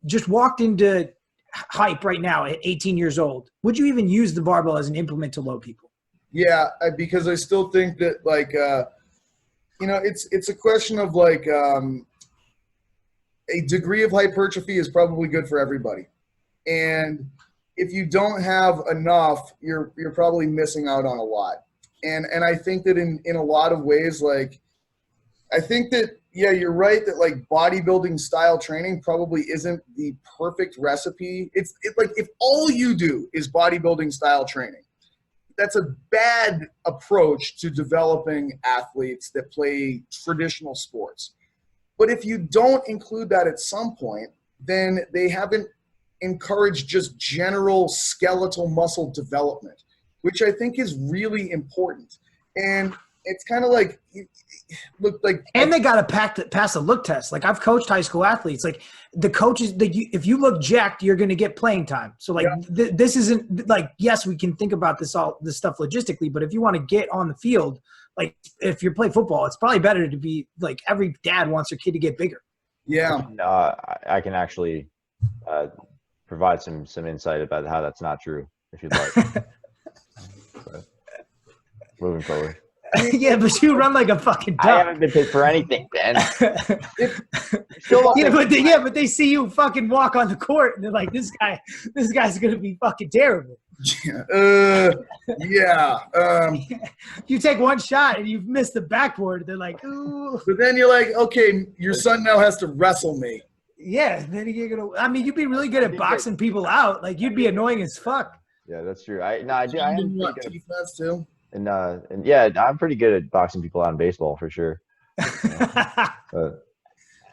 just walked into hype right now at 18 years old? Would you even use the barbell as an implement to load people? Yeah, because I still think that, like, it's a question of like a degree of hypertrophy is probably good for everybody. And if you don't have enough, you're probably missing out on a lot. And I think that in a lot of ways, like, I think that, yeah, you're right that like bodybuilding style training probably isn't the perfect recipe. It's like, if all you do is bodybuilding style training, that's a bad approach to developing athletes that play traditional sports. But if you don't include that at some point, then they haven't encouraged just general skeletal muscle development, which I think is really important. And it's kind of like, and they got to pass a look test. Like, I've coached high school athletes. Like, the coaches, if you look jacked, you're going to get playing time. So like, yeah. This isn't like, yes, we can think about this stuff logistically, but if you want to get on the field, like if you're playing football, it's probably better to be like, every dad wants their kid to get bigger. Yeah. I can actually provide some insight about how that's not true, if you'd like. So, moving forward. Yeah, but you run like a fucking duck. I haven't been paid for anything, Ben. But they see you fucking walk on the court, and they're like, this guy's gonna be fucking terrible. You take one shot and you've missed the backboard. They're like, ooh. But then you're like, okay, your son now has to wrestle me. Yeah, then you're gonna. I mean, you'd be really good at boxing people out. Like, you'd be annoying as fuck. Yeah, that's true. I do. I am what, defense too. And yeah, I'm pretty good at boxing people out in baseball for sure. But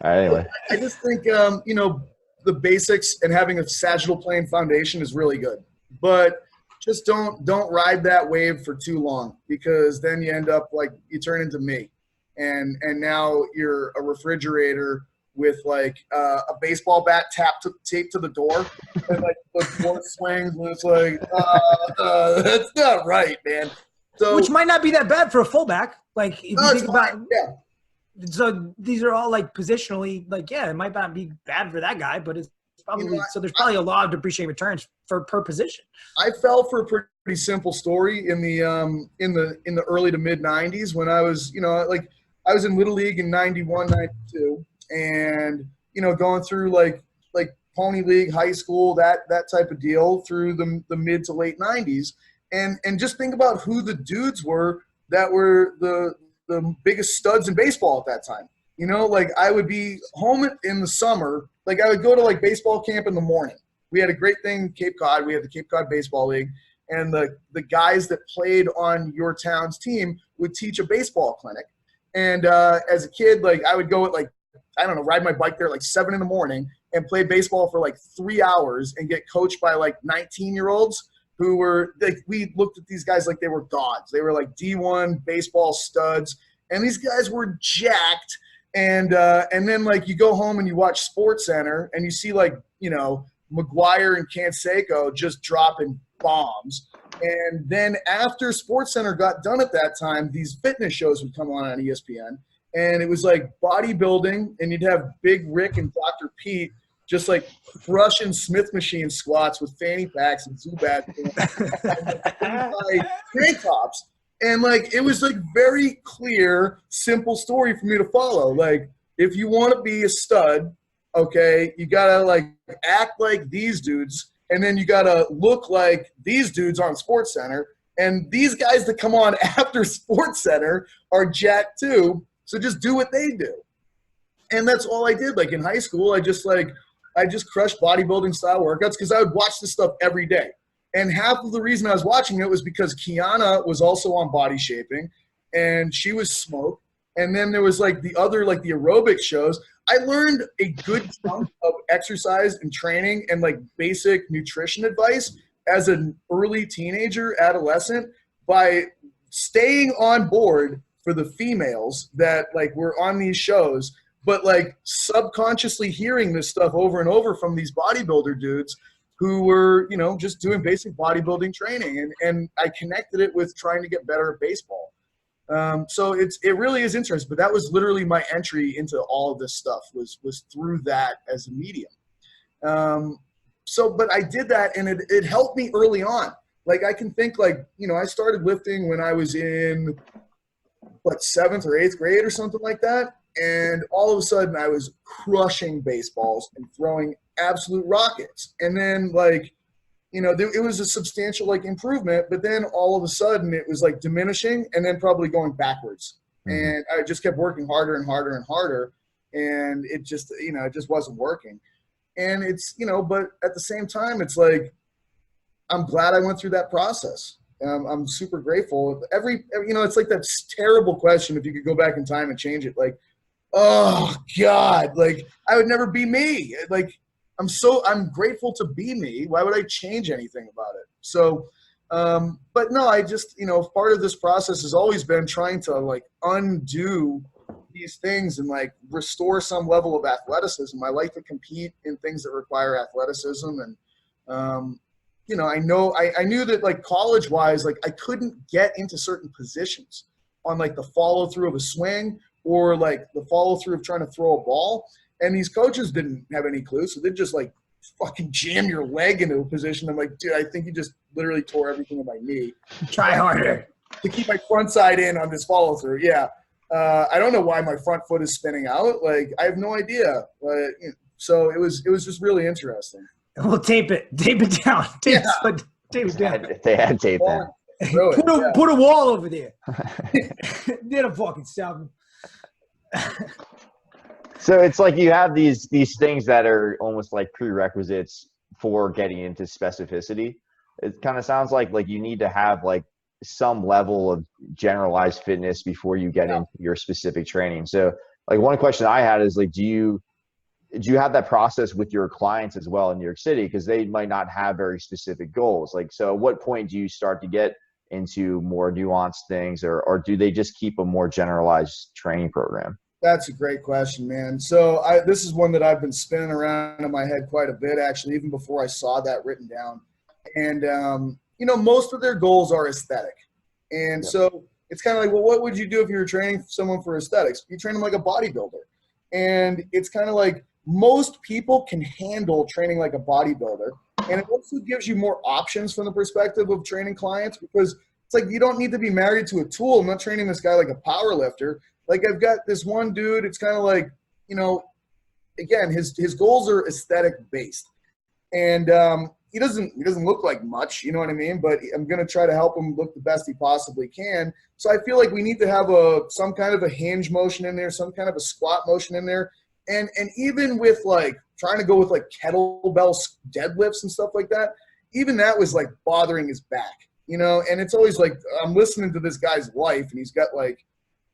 anyway, I just think the basics and having a sagittal plane foundation is really good, but just don't ride that wave for too long, because then you end up like you turn into me, and now you're a refrigerator with like a baseball bat taped to the door, and like the door swings, and it's like that's not right, man. So, which might not be that bad for a fullback. Like, if you think about it, so these are all like positionally, like, yeah, it might not be bad for that guy, but it's probably so there's probably a law of depreciating returns per position. I fell for a pretty simple story in the early to mid 90s when I was, I was in Little League in 91, 92, and going through like Pony League, high school, that type of deal through the mid to late 90s. And just think about who the dudes were that were the biggest studs in baseball at that time. Like, I would be home in the summer. Like, I would go to like baseball camp in the morning. We had a great thing in Cape Cod. We had the Cape Cod Baseball League. And the guys that played on your town's team would teach a baseball clinic. And as a kid, like, I would go at like I don't know, ride my bike there at like 7 in the morning and play baseball for like 3 hours and get coached by like 19-year-olds who were like, we looked at these guys like they were gods. They were like D1 baseball studs, and these guys were jacked. And then like you go home and you watch Sports Center and you see like, you know, McGuire and Canseco just dropping bombs. And then after Sports Center got done at that time, these fitness shows would come on ESPN, and it was like bodybuilding, and you'd have Big Rick and Dr. Pete just like crushing Smith machine squats with fanny packs and Zubats and tank tops. And like, it was like very clear, simple story for me to follow. Like, if you want to be a stud, okay, you got to like act like these dudes, and then you got to look like these dudes on Sports Center. And these guys that come on after Sports Center are jacked too. So just do what they do. And that's all I did. Like in high school, I just crushed bodybuilding style workouts because I would watch this stuff every day. And half of the reason I was watching it was because Kiana was also on Body Shaping, and she was Smoke. And then there was like the other, like the aerobic shows. I learned a good chunk of exercise and training and like basic nutrition advice as an early teenager, adolescent, by staying on board for the females that like were on these shows, but like subconsciously hearing this stuff over and over from these bodybuilder dudes who were, you know, just doing basic bodybuilding training. And I connected it with trying to get better at baseball. So it really is interesting, but that was literally my entry into all of this stuff was through that as a medium. But I did that, and it helped me early on. Like I can think like, you know, I started lifting when I was in what, 7th or 8th grade or something like that. And all of a sudden I was crushing baseballs and throwing absolute rockets. And then like, you know, it was a substantial like improvement, but then all of a sudden it was like diminishing and then probably going backwards. Mm-hmm. And I just kept working harder and harder and harder. And it just, you know, it just wasn't working. And it's, you know, but at the same time, it's like, I'm glad I went through that process. I'm super grateful. You know, it's like that terrible question, if you could go back in time and change it, like, oh God, like I would never be me. Like, I'm grateful to be me. Why would I change anything about it? So, but no, I just, you know, part of this process has always been trying to like undo these things and like restore some level of athleticism. I like to compete in things that require athleticism. And, you know, I knew that like college wise, like I couldn't get into certain positions on like the follow through of a swing or like the follow through of trying to throw a ball. And these coaches didn't have any clue. So they'd just like fucking jam your leg into a position. I'm like, dude, I think you just literally tore everything in my knee. Try harder. To keep my front side in on this follow through. Yeah. I don't know why my front foot is spinning out. Like, I have no idea. But, you know, so it was just really interesting. We'll tape it down. Tape it down. They had tape then. Put a wall over there. They're the fucking seven. So it's like you have these things that are almost like prerequisites for getting into specificity. It kind of sounds like you need to have like some level of generalized fitness before you get into your specific training. So like one question I had is like, do you have that process with your clients as well in New York City? Because they might not have very specific goals. Like, so at what point do you start to get into more nuanced things, or do they just keep a more generalized training program? That's a great question, man. So this is one that I've been spinning around in my head quite a bit, actually, even before I saw that written down. And, you know, most of their goals are aesthetic. And so it's kind of like, well, what would you do if you were training someone for aesthetics? You train them like a bodybuilder. And it's kind of like most people can handle training like a bodybuilder. And it also gives you more options from the perspective of training clients, because it's like you don't need to be married to a tool. I'm not training this guy like a power lifter. Like I've got this one dude, it's kind of like, you know, again, his goals are aesthetic based. And he doesn't look like much, you know what I mean? But I'm going to try to help him look the best he possibly can. So I feel like we need to have some kind of a hinge motion in there, some kind of a squat motion in there. And even with like trying to go with like kettlebell deadlifts and stuff like that, even that was like bothering his back, you know? And it's always like, I'm listening to this guy's life and he's got like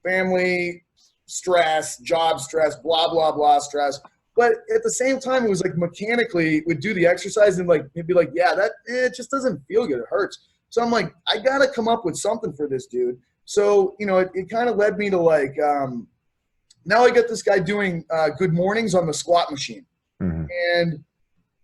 family, stress, job stress, blah, blah, blah stress. But at the same time, it was like mechanically would do the exercise and like, he'd be like, yeah, it just doesn't feel good. It hurts. So I'm like, I got to come up with something for this dude. So, you know, it kind of led me to like, now I get this guy doing good mornings on the squat machine. Mm-hmm. And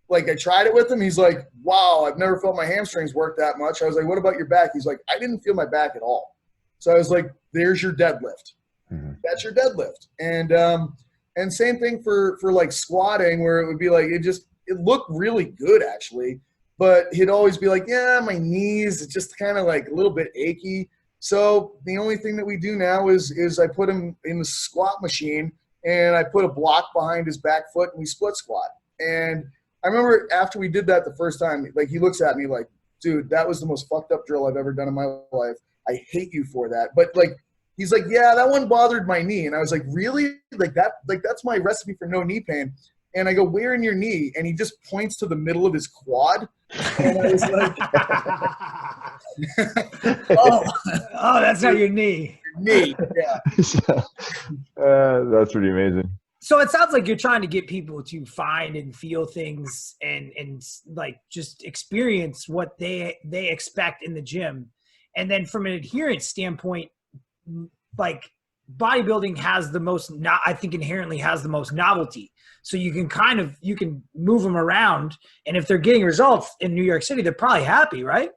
like, I tried it with him. He's like, wow, I've never felt my hamstrings work that much. I was like, what about your back? He's like, I didn't feel my back at all. So I was like, there's your deadlift. Mm-hmm. That's your deadlift. And same thing for like squatting, where it would be like, it looked really good actually, but he'd always be like, yeah, my knees, it's just kind of like a little bit achy. So the only thing that we do now is I put him in the squat machine and I put a block behind his back foot and we split squat. And I remember after we did that the first time, like he looks at me like, dude, that was the most fucked up drill I've ever done in my life. I hate you for that. But like, he's like, yeah, that one bothered my knee. And I was like, really? That's my recipe for no knee pain. And I go, where in your knee? And he just points to the middle of his quad. And I was like, oh, that's not your knee. Knee, yeah. That's pretty amazing. So it sounds like you're trying to get people to find and feel things and like just experience what they expect in the gym. And then from an adherence standpoint, like bodybuilding has the most, I think inherently has the most novelty. So you can move them around. And if they're getting results in New York City, they're probably happy, right?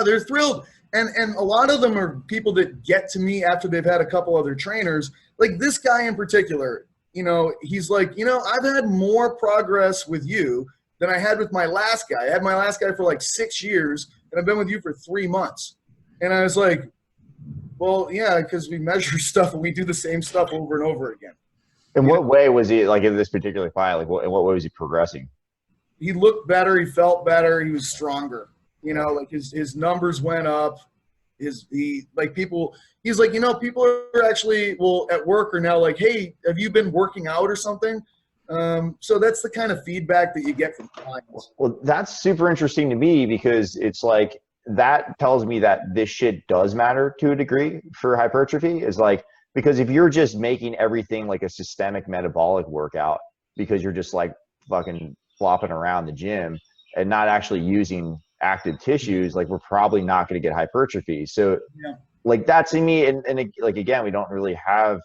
They're thrilled. And a lot of them are people that get to me after they've had a couple other trainers. Like this guy in particular, you know, he's like, you know, I've had more progress with you than I had with my last guy. I had my last guy for like 6 years, and I've been with you for 3 months. And I was like, well, yeah, because we measure stuff and we do the same stuff over and over again. In what way was he, like in this particular fight, like in what way was he progressing? He looked better. He felt better. He was stronger. You know, like his numbers went up. He's like, you know, people are actually, well, at work are now like, hey, have you been working out or something? So that's the kind of feedback that you get from clients. Well, that's super interesting to me because it's like, that tells me that this shit does matter to a degree for hypertrophy. Is like, because if you're just making everything like a systemic metabolic workout because you're just like fucking flopping around the gym and not actually using active tissues, like we're probably not going to get hypertrophy. So yeah. Like that's in me. And like, again, we don't really have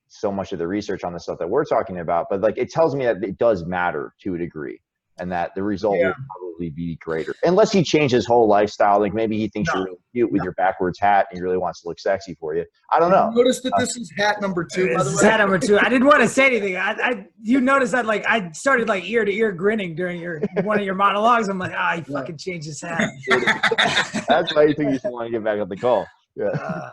so much of the research on the stuff that we're talking about, but like, it tells me that it does matter to a degree and that the result will probably be greater. Unless he changed his whole lifestyle. Like maybe he thinks you're really cute with your backwards hat and he really wants to look sexy for you. I don't know. You notice that this is hat number 2, by the way? Hat number 2. I didn't want to say anything. You noticed that like I started like ear to ear grinning during one of your monologues. I'm like, he fucking changed his hat. That's why you think you should want to get back on the call. Yeah.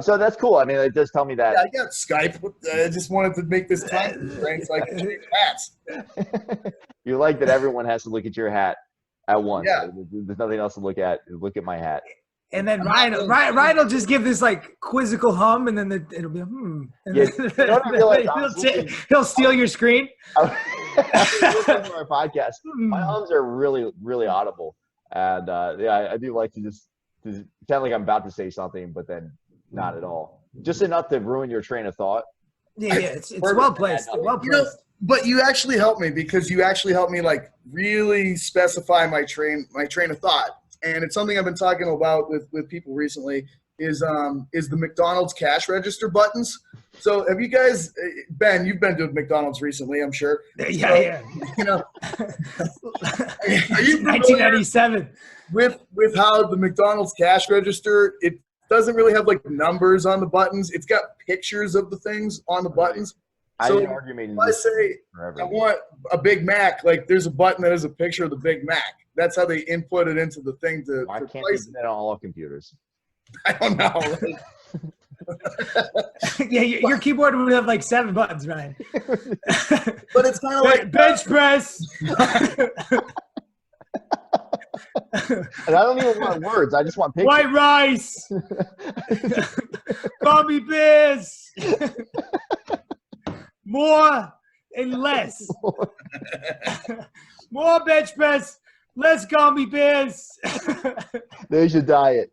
So that's cool. I mean, it does tell me that. Yeah, I got Skype. I just wanted to make this time right, so I can change hats. You like that everyone has to look at your hat at once. Yeah. There's nothing else to look at. Look at my hat. And then Ryan will just give this like quizzical hum, and then it'll be he'll steal your screen. Listening to our podcast, my hums are really, really audible, and I do like to just sound like I'm about to say something, but then not at all. Just enough to ruin your train of thought. Yeah, it's well placed. Well placed. You know, but you actually helped me because you actually helped me like really specify my train of thought. And it's something I've been talking about with people recently is the McDonald's cash register buttons. So have you guys, Ben, you've been to McDonald's recently, I'm sure. Yeah. You know, are you 1997 with how the McDonald's cash register, it doesn't really have like numbers on the buttons. It's got pictures of the things on the buttons. So if I say I want a Big Mac, like there's a button that has a picture of the Big Mac. That's how they input it into the thing to. Why can't they do that on all computers? I don't know. Yeah, your keyboard would have like 7 buttons, Ryan. But it's kind of like bench press. And I don't even want words. I just want pictures. White rice. Gummy bears. More and less. More bench press, less gummy bears. There's your diet.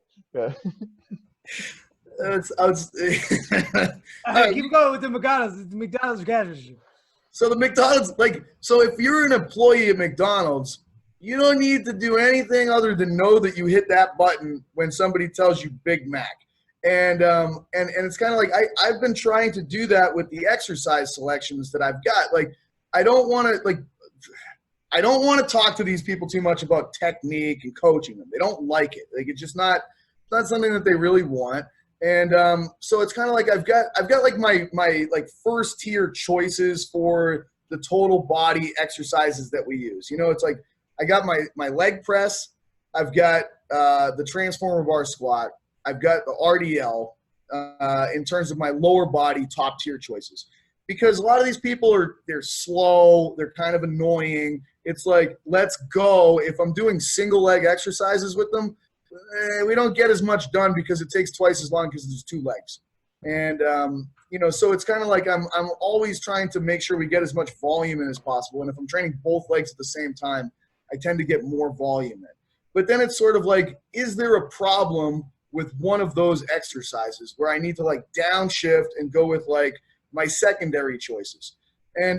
I was, Keep going with the McDonald's cash register. So the McDonald's, like, so if you're an employee at McDonald's, you don't need to do anything other than know that you hit that button when somebody tells you Big Mac. And it's kind of like I've been trying to do that with the exercise selections that I've got. Like, I don't want to talk to these people too much about technique and coaching them. They don't like it. Like, it's just not something that they really want. And so it's kind of like I've got like my like first tier choices for the total body exercises that we use. You know, it's like I got my leg press, I've got the transformer bar squat, I've got the RDL in terms of my lower body top tier choices. Because a lot of these people they're slow, they're kind of annoying. It's like, let's go. If I'm doing single leg exercises with them, we don't get as much done because it takes twice as long because there's two legs. And, you know, so it's kind of like I'm always trying to make sure we get as much volume in as possible. And if I'm training both legs at the same time, I tend to get more volume in. But then it's sort of like, is there a problem with one of those exercises where I need to like downshift and go with like my secondary choices?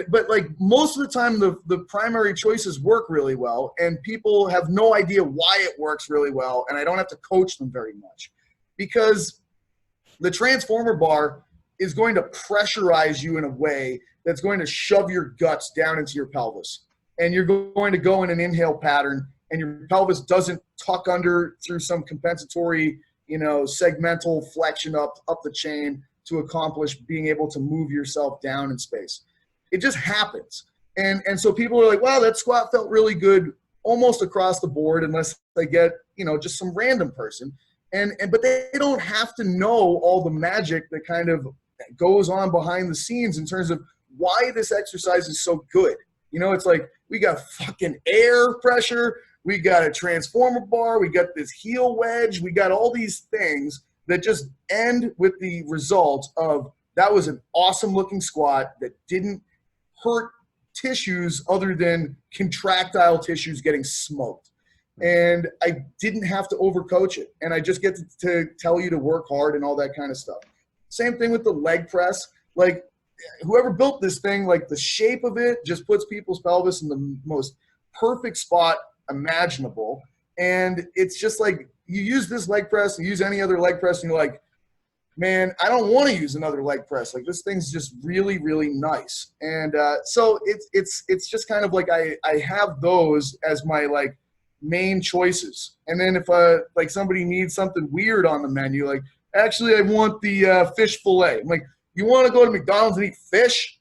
But like most of the time, the primary choices work really well, and people have no idea why it works really well, and I don't have to coach them very much, because the transformer bar is going to pressurize you in a way that's going to shove your guts down into your pelvis, and you're going to go in an inhale pattern, and your pelvis doesn't tuck under through some compensatory, you know, segmental flexion up the chain to accomplish being able to move yourself down in space. It just happens. And so people are like, wow, that squat felt really good almost across the board, unless they get, you know, just some random person. But they don't have to know all the magic that kind of goes on behind the scenes in terms of why this exercise is so good. You know, it's like we got fucking air pressure, we got a transformer bar, we got this heel wedge, we got all these things that just end with the result of that was an awesome looking squat that didn't hurt tissues other than contractile tissues getting smoked. And I didn't have to overcoach it. And I just get to tell you to work hard and all that kind of stuff. Same thing with the leg press. Like, whoever built this thing, like the shape of it just puts people's pelvis in the most perfect spot imaginable. And it's just like, you use this leg press, you use any other leg press, and you're like, man, I don't want to use another leg press. Like, this thing's just really, really nice. And so it's just kind of like I have those as my like main choices. And then if like somebody needs something weird on the menu, like, actually I want the fish fillet. I'm like, you want to go to McDonald's and eat fish?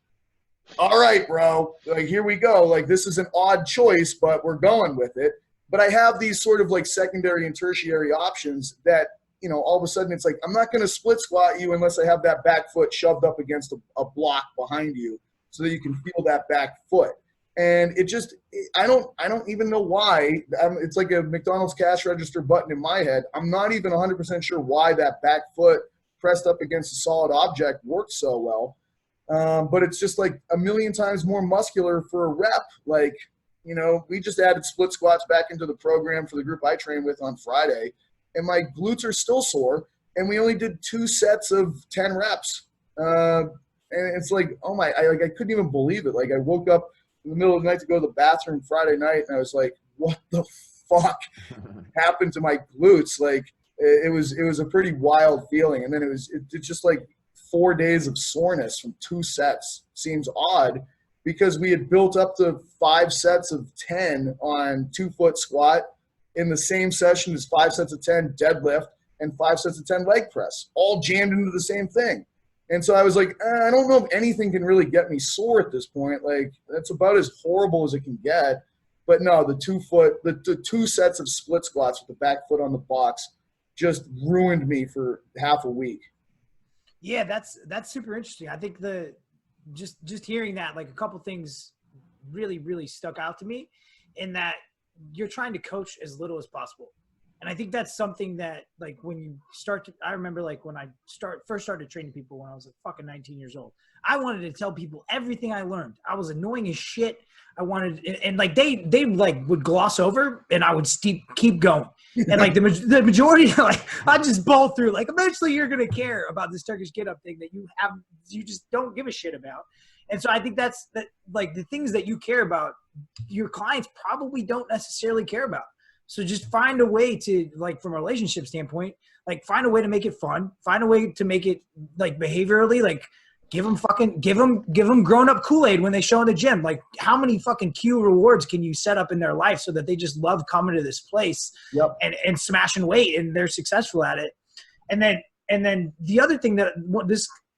All right, bro. Like, here we go. Like, this is an odd choice, but we're going with it. But I have these sort of like secondary and tertiary options that, you know, all of a sudden it's like, I'm not going to split squat you unless I have that back foot shoved up against a block behind you so that you can feel that back foot. And it just, I don't even know why. It's like a McDonald's cash register button in my head. I'm not even 100% sure why that back foot pressed up against a solid object works so well. But it's just like a million times more muscular for a rep. Like, you know, we just added split squats back into the program for the group I train with on Friday, and my glutes are still sore, and we only did 2 sets of 10 reps. And it's like, oh my, I couldn't even believe it. Like, I woke up in the middle of the night to go to the bathroom Friday night, and I was like, what the fuck happened to my glutes? Like, it was a pretty wild feeling. And then it's just like 4 days of soreness from 2 sets. Seems odd because we had built up to 5 sets of 10 on 2-foot squat in the same session as 5 sets of 10 deadlift and 5 sets of 10 leg press, all jammed into the same thing. And so I was like, I don't know if anything can really get me sore at this point. Like, that's about as horrible as it can get. But no, the 2 sets of split squats with the back foot on the box just ruined me for half a week. Yeah, that's super interesting. I think just hearing that, like, a couple things really, really stuck out to me in that you're trying to coach as little as possible. And I think that's something that, like, when you start to, I remember, like, when I first started training people when I was like fucking 19 years old, I wanted to tell people everything I learned. I was annoying as shit. I wanted, and like, they like would gloss over and I would keep going. And like the majority, like I just bowl through. Like eventually, you're gonna care about this Turkish get up thing that you just don't give a shit about. And so I think that like the things that you care about, your clients probably don't necessarily care about. So just find a way to, like, from a relationship standpoint, like find a way to make it fun, find a way to make it like behaviorally, like give them grown up Kool-Aid when they show in the gym. Like how many fucking Q rewards can you set up in their life so that they just love coming to this place and smashing weight and they're successful at it. And then the other thing that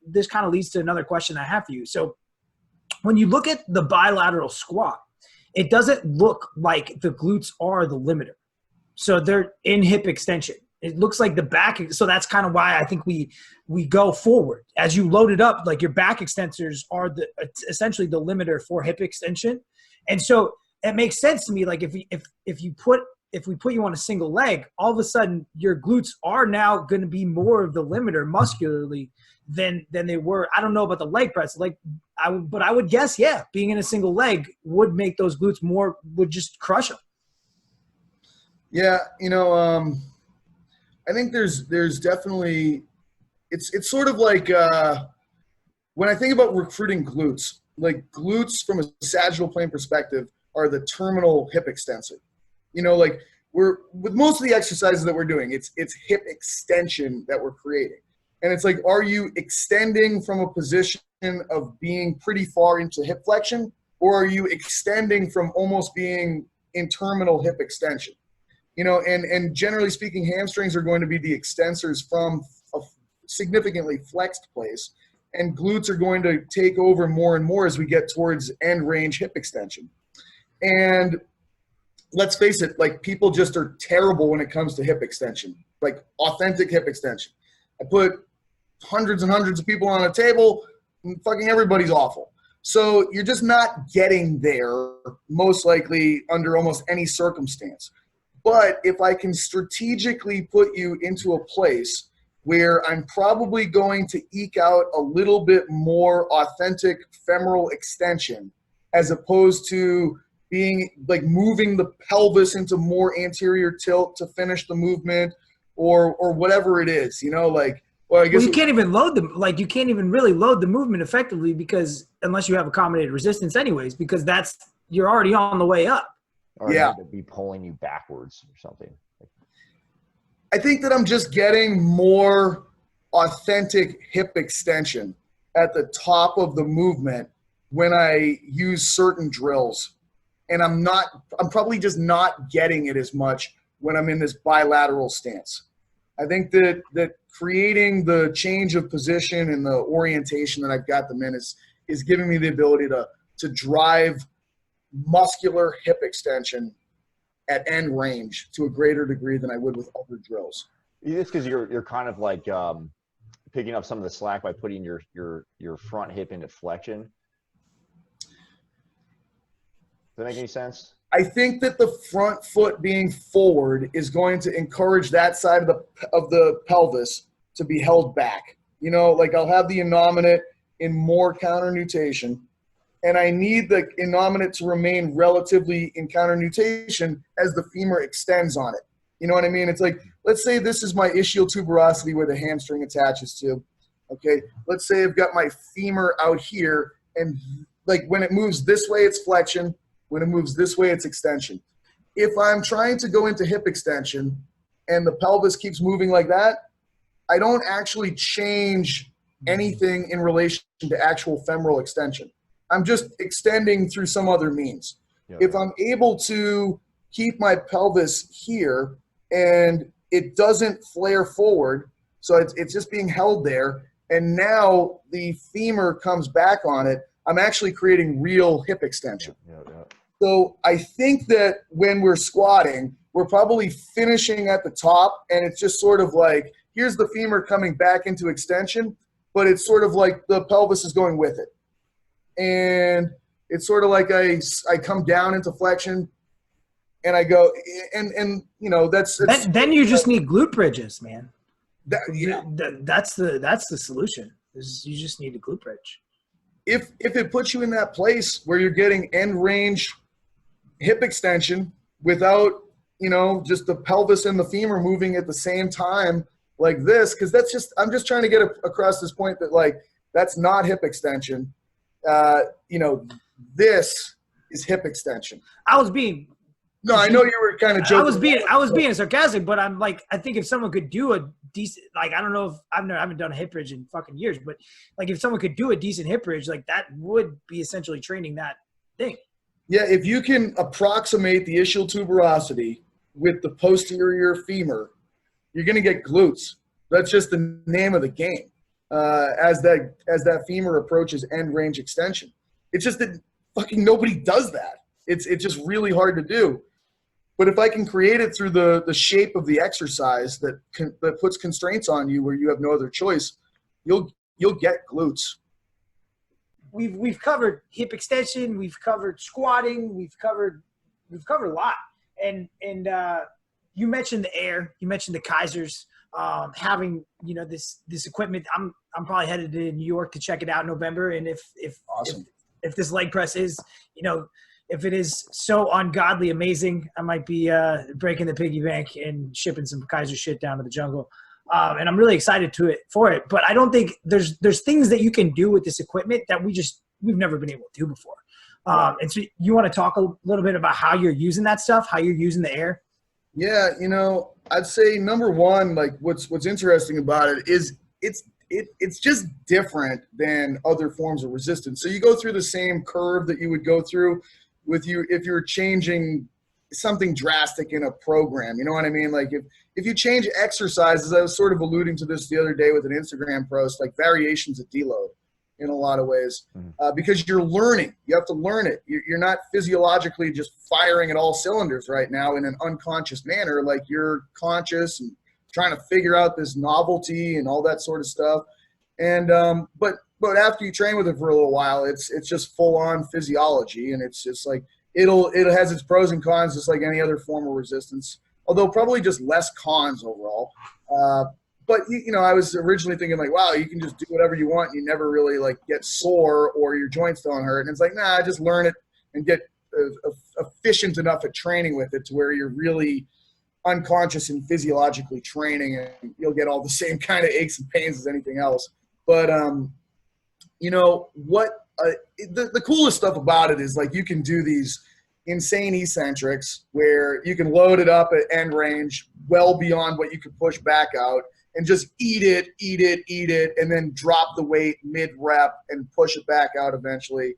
this kind of leads to another question I have for you. So when you look at the bilateral squat, it doesn't look like the glutes are the limiter. So they're in hip extension. It looks like the back. So that's kind of why I think we go forward. As you load it up, like your back extensors are essentially the limiter for hip extension. And so it makes sense to me. Like if we put you on a single leg, all of a sudden your glutes are now going to be more of the limiter muscularly than they were. I don't know about the leg press. But I would guess, yeah, being in a single leg would make those glutes would just crush them. Yeah, I think there's definitely it's sort of like when I think about recruiting glutes, like glutes from a sagittal plane perspective are the terminal hip extensor. Like with most of the exercises that we're doing, it's hip extension that we're creating. And it's like, are you extending from a position of being pretty far into hip flexion, or are you extending from almost being in terminal hip extension? And generally speaking, hamstrings are going to be the extensors from a significantly flexed place, and glutes are going to take over more and more as we get towards end range hip extension. And let's face it, like people just are terrible when it comes to hip extension, like authentic hip extension. I put hundreds and hundreds of people on a table, and fucking everybody's awful. So you're just not getting there most likely under almost any circumstance. But if I can strategically put you into a place where I'm probably going to eke out a little bit more authentic femoral extension, as opposed to being like moving the pelvis into more anterior tilt to finish the movement or whatever it is, well, I guess you can't even you can't even really load the movement effectively because unless you have accommodated resistance anyways, because you're already on the way up. Or to be pulling you backwards or something. I think that I'm just getting more authentic hip extension at the top of the movement when I use certain drills. And I'm probably just not getting it as much when I'm in this bilateral stance. I think that creating the change of position and the orientation that I've got them in is giving me the ability to drive muscular hip extension at end range to a greater degree than I would with other drills. It's because you're kind of like picking up some of the slack by putting your front hip into flexion. Does that make any sense? I think that the front foot being forward is going to encourage that side of the pelvis to be held back. Like I'll have the innominate in more counternutation, and I need the innominate to remain relatively in counternutation as the femur extends on it. You know what I mean? It's like, let's say this is my ischial tuberosity where the hamstring attaches to. Okay, let's say I've got my femur out here, and like when it moves this way, it's flexion. When it moves this way, it's extension. If I'm trying to go into hip extension and the pelvis keeps moving like that, I don't actually change anything in relation to actual femoral extension. I'm just extending through some other means. Yeah. If I'm able to keep my pelvis here and it doesn't flare forward, so it's just being held there, and now the femur comes back on it, I'm actually creating real hip extension. Yeah. So I think that when we're squatting, we're probably finishing at the top, and it's just sort of like, here's the femur coming back into extension, but it's sort of like the pelvis is going with it. And it's sort of like I come down into flexion, and I go, and that's then you just need glute bridges, man. Yeah. That's the solution. You just need a glute bridge. If it puts you in that place where you're getting end range hip extension without you know, just the pelvis and the femur moving at the same time like this, because that's just, I'm just trying to get across this point that, like, that's not hip extension. You know, this is hip extension. I was being No, I know you were kind of joking. I was being sarcastic, but I'm like, I think if someone could do a decent, like, I don't know if I haven't done a hip bridge in fucking years, but like if someone could do a decent hip bridge, like that would be essentially training that thing. Yeah, if you can approximate the ischial tuberosity with the posterior femur, you're going to get glutes. That's just the name of the game. As that femur approaches end range extension, it's just that fucking nobody does that. It's just really hard to do. But if I can create it through the shape of the exercise that puts constraints on you where you have no other choice, you'll get glutes. We've covered hip extension, we've covered squatting, we've covered a lot. And you mentioned the air, you mentioned the Keisers, having, you know, this equipment. I'm probably headed to New York to check it out in November. And if this leg press is, you know, if it is so ungodly amazing, I might be breaking the piggy bank and shipping some Keiser shit down to the jungle. And I'm really excited for it. But I don't think there's things that you can do with this equipment that we've never been able to do before. And so you want to talk a little bit about how you're using that stuff, how you're using the air? Yeah, you know, I'd say number one, like what's interesting about it is it's just different than other forms of resistance. So you go through the same curve that you would go through if you're changing something drastic in a program. You know what I mean? Like if you change exercises, I was sort of alluding to this the other day with an Instagram post, like variations of deload in a lot of ways, because you're learning. You have to learn it. You're not physiologically just firing at all cylinders right now in an unconscious manner. Like you're conscious and trying to figure out this novelty and all that sort of stuff. And but after you train with it for a little while, it's just full on physiology, and it's just like it has its pros and cons, just like any other form of resistance. Although probably just less cons overall. But you know, I was originally thinking like, wow, you can just do whatever you want. And you never really like get sore or your joints don't hurt. And it's like, nah, just learn it and get efficient enough at training with it to where you're really unconscious and physiologically training, and you'll get all the same kind of aches and pains as anything else. But you know what? The coolest stuff about it is like you can do these insane eccentrics where you can load it up at end range well beyond what you could push back out and just eat it, and then drop the weight mid-rep and push it back out eventually.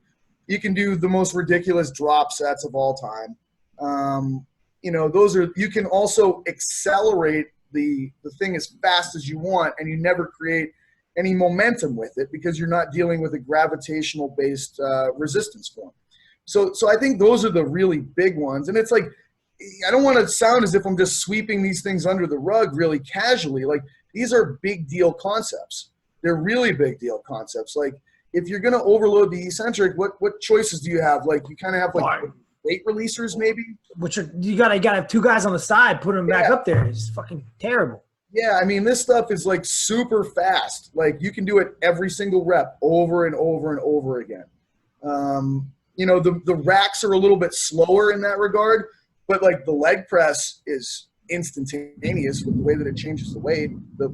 You can do the most ridiculous drop sets of all time. You know, you can also accelerate the thing as fast as you want, and you never create any momentum with it because you're not dealing with a gravitational-based resistance form. So I think those are the really big ones. And it's like, I don't want to sound as if I'm just sweeping these things under the rug really casually. Like, these are big deal concepts. They're really big deal concepts. Like, if you're going to overload the eccentric, what choices do you have? Like, you kind of have like weight releasers maybe? You gotta have two guys on the side, put them back up there. It's fucking terrible. Yeah, I mean, this stuff is like super fast. Like, you can do it every single rep over and over and over again. You know, the racks are a little bit slower in that regard, but like the leg press is instantaneous with the way that it changes the weight.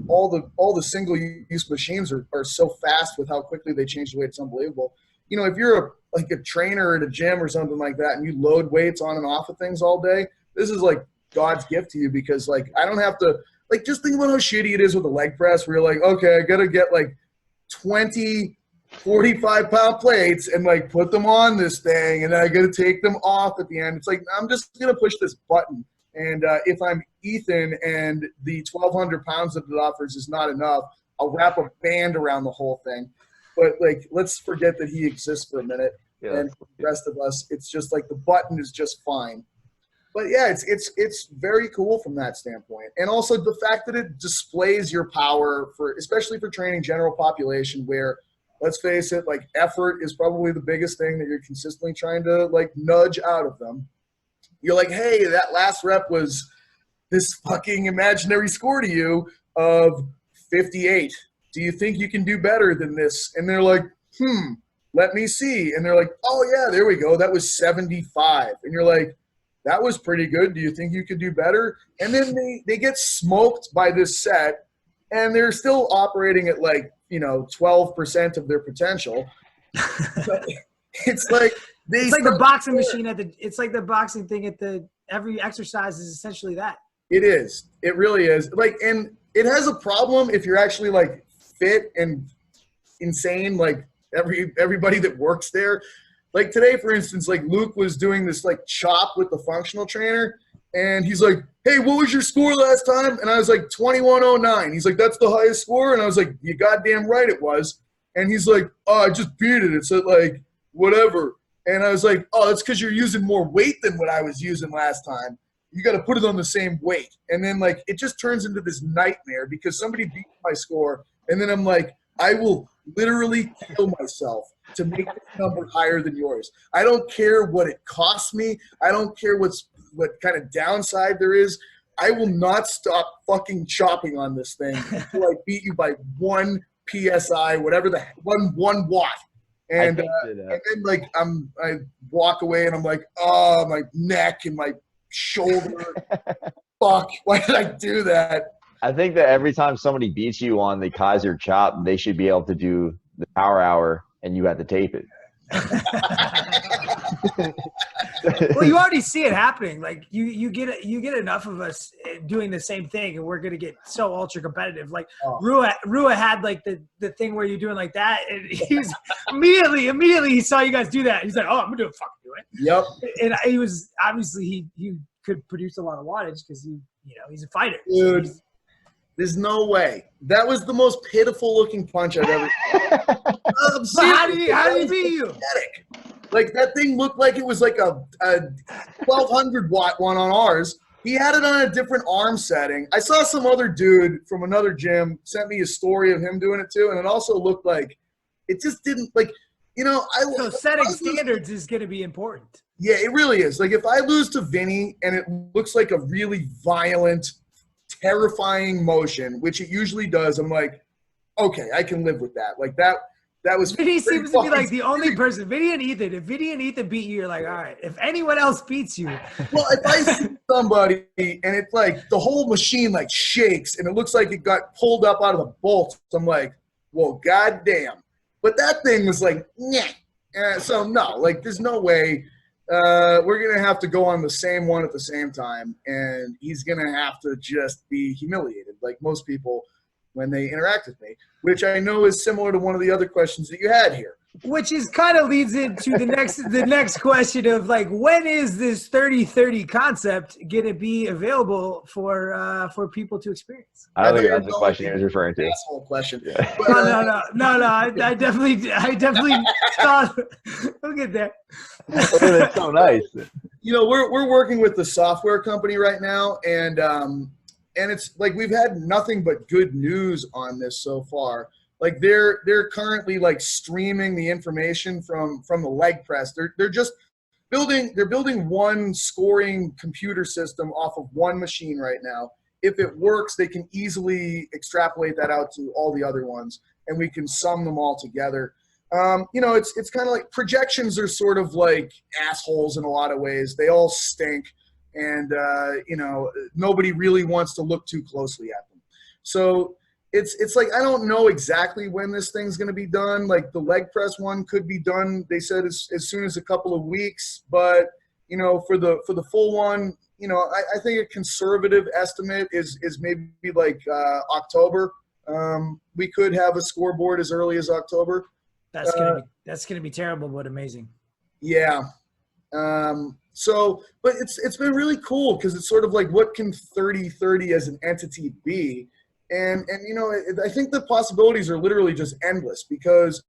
All the single use machines are so fast with how quickly they change the weight. It's unbelievable. You know, if you're a trainer at a gym or something like that and you load weights on and off of things all day, this is like God's gift to you, because like I don't have to, like, just think about how shitty it is with a leg press where you're like, okay, I got to get like 20 45-pound plates and like put them on this thing, and then I got to take them off at the end. It's like, I'm just going to push this button. And if I'm Ethan and the 1,200 pounds that it offers is not enough, I'll wrap a band around the whole thing. But like, let's forget that he exists for a minute. Yeah, and for the rest of us, it's just like the button is just fine. But yeah, it's very cool from that standpoint. And also the fact that it displays your power especially for training general population, where, let's face it, like, effort is probably the biggest thing that you're consistently trying to like nudge out of them. You're like, hey, that last rep was this fucking imaginary score to you of 58. Do you think you can do better than this? And they're like, let me see. And they're like, oh yeah, there we go. That was 75. And you're like, that was pretty good. Do you think you could do better? And then they get smoked by this set, and they're still operating at like, 12% of their potential. But it's like it's like the boxing machine it's like the boxing thing every exercise is essentially that. It is. It really is. Like, and it has a problem if you're actually like fit and insane, like everybody that works there. Like today, for instance, like Luke was doing this like chop with the functional trainer, and he's like, "Hey, what was your score last time?" And I was like, 2109. He's like, "That's the highest score?" And I was like, "You goddamn right it was." And he's like, "Oh, I just beat it. It's at like whatever." And I was like, "Oh, that's because you're using more weight than what I was using last time. You got to put it on the same weight." And then like it just turns into this nightmare because somebody beat my score, and then I'm like, I will literally kill myself to make this number higher than yours. I don't care what it costs me. I don't care what kind of downside there is. I will not stop fucking chopping on this thing until I beat you by 1 PSI, whatever the one watt. And then like I walk away and I'm like, oh, my neck and my shoulder. Fuck, why did I do that? I think that every time somebody beats you on the Keiser chop, they should be able to do the power hour, and you have to tape it. Well, you already see it happening. Like you get enough of us doing the same thing, and we're gonna get so ultra competitive. Like Rua had like the thing where you're doing like that, and he's immediately he saw you guys do that. He's like, "Oh, I'm gonna fucking do it." Yep. And he was obviously he could produce a lot of wattage because he's a fighter. Dude. So there's no way. That was the most pitiful looking punch I've ever seen. How did he beat you? Like that thing looked like it was like a 1200 watt one on ours. He had it on a different arm setting. I saw some other dude from another gym sent me a story of him doing it too, and it also looked like it just didn't like, So setting standards is going to be important. Yeah, it really is. Like if I lose to Vinny and it looks like a really violent, terrifying motion, which it usually does, I'm like, okay, I can live with that. Like that was Vinny seems to be like the only person. Vinny and Ethan. If Vinny and Ethan beat you, you're like, all right. If anyone else beats you, well, if I see somebody and it's like the whole machine like shakes and it looks like it got pulled up out of the bolts, I'm like, well, goddamn. But that thing was like, nah. So no, like there's no way. We're going to have to go on the same one at the same time, and he's going to have to just be humiliated like most people when they interact with me, which I know is similar to one of the other questions that you had here. Which is kind of leads into the next question of like, when is this 30-30 concept going to be available for people to experience? I don't think that's the question he was referring to. Asshole question. Yeah. No. I definitely thought. We'll get there. That's so nice. We're working with the software company right now, and it's like we've had nothing but good news on this so far. Like they're currently like streaming the information from the leg press. They're just building one scoring computer system off of one machine right now. If it works, they can easily extrapolate that out to all the other ones, and we can sum them all together. It's kind of like projections are sort of like assholes in a lot of ways. They all stink, and nobody really wants to look too closely at them. So it's like I don't know exactly when this thing's going to be done. Like the leg press one could be done, they said, as soon as a couple of weeks. But for the full one, I think a conservative estimate is maybe like October. We could have a scoreboard as early as October. That's gonna be terrible, but amazing. Yeah. But it's been really cool because it's sort of like, what can 30-30 as an entity be? And I think the possibilities are literally just endless, because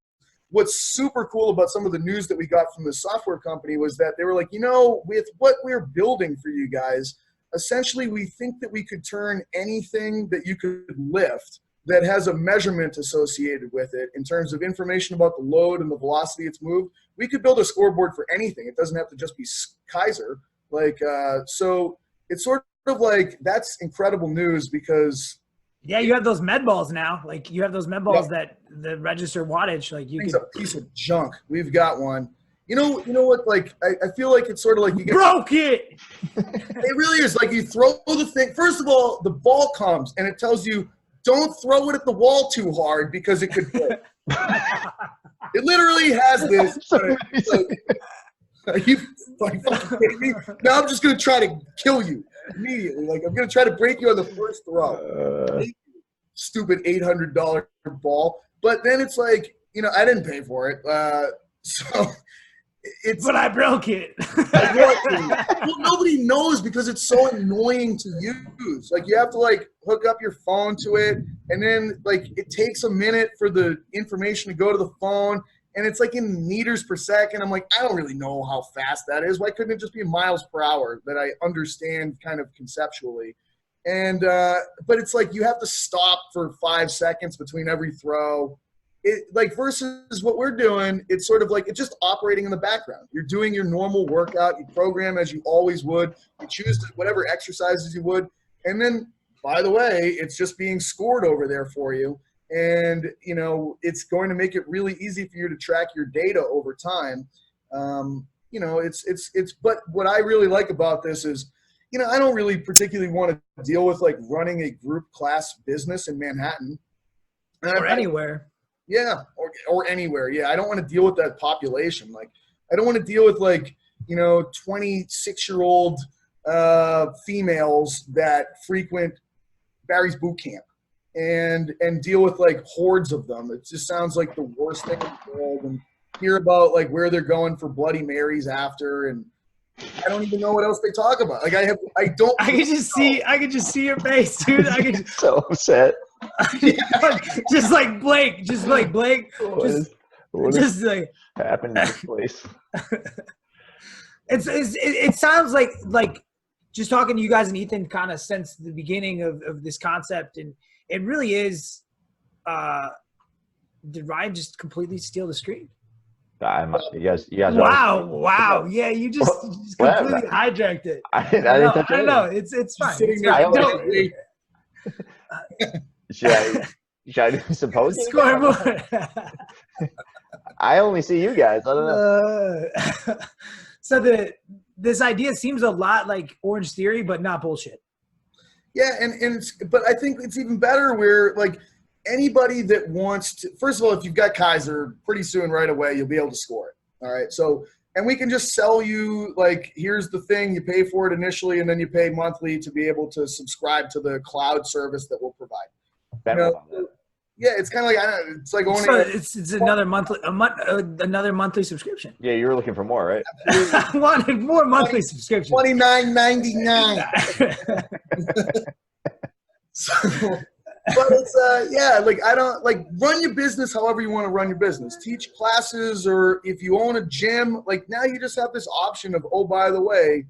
what's super cool about some of the news that we got from the software company was that they were like, with what we're building for you guys, essentially we think that we could turn anything that you could lift that has a measurement associated with it in terms of information about the load and the velocity it's moved. We could build a scoreboard for anything. It doesn't have to just be Keiser. So it's sort of like, that's incredible news because – yeah, you have those med balls now. Like you have those med balls that register wattage. Like you can. It's a piece of junk. We've got one. You know what? Like, I feel like it's sort of like you get broke it. It really is. Like, you throw the thing. First of all, the ball comes and it tells you don't throw it at the wall too hard because it could break. It literally has this. Are you fucking kidding me? Now I'm just gonna try to kill you immediately. Like, I'm gonna try to break you on the first throw. Stupid $800 ball. But then it's like, I didn't pay for it. So it's. But I broke it. Well, nobody knows because it's so annoying to use. Like, you have to like hook up your phone to it, and then like it takes a minute for the information to go to the phone, and it's like in meters per second. I'm like, I don't really know how fast that is. Why couldn't it just be miles per hour that I understand kind of conceptually? And but it's like you have to stop for 5 seconds between every throw. It like versus what we're doing, it's sort of like it's just operating in the background. You're doing your normal workout, you program as you always would, you choose whatever exercises you would, and then by the way, it's just being scored over there for you. And it's going to make it really easy for you to track your data over time. But what I really like about this is, I don't really particularly want to deal with like running a group class business in Manhattan or anywhere. Yeah, or anywhere. Yeah, I don't want to deal with that population. Like, I don't want to deal with like 26-year-old females that frequent Barry's boot camp and deal with like hordes of them. It just sounds like the worst thing in the world. And hear about like where they're going for Bloody Marys after, and I don't even know what else they talk about. Like, I could just see your face, dude. So upset. just like Blake. What just like happened in this place. It sounds like just talking to you guys and Ethan kind of since the beginning of this concept, and it really is. Did Ryan just completely steal the screen? You guys. Wow. Yeah, you just completely hijacked it. I didn't touch it. I know. It's fine. Should I do some posting? Scoreboard. I only see you guys. I don't know. So this idea seems a lot like Orange Theory, but not bullshit. Yeah, but I think it's even better where like anybody that wants to. First of all, if you've got Keiser, pretty soon right away you'll be able to score it. All right, so. And we can just sell you, like, here's the thing, you pay for it initially, and then you pay monthly to be able to subscribe to the cloud service that we'll provide. Yeah, it's kind of like, it's like only. So it's another another monthly subscription. Yeah, you were looking for more, right? I wanted more monthly subscription. $29.99. But it's like I don't like run your business however you want to run your business. Teach classes, or if you own a gym, like now you just have this option of, oh, by the way,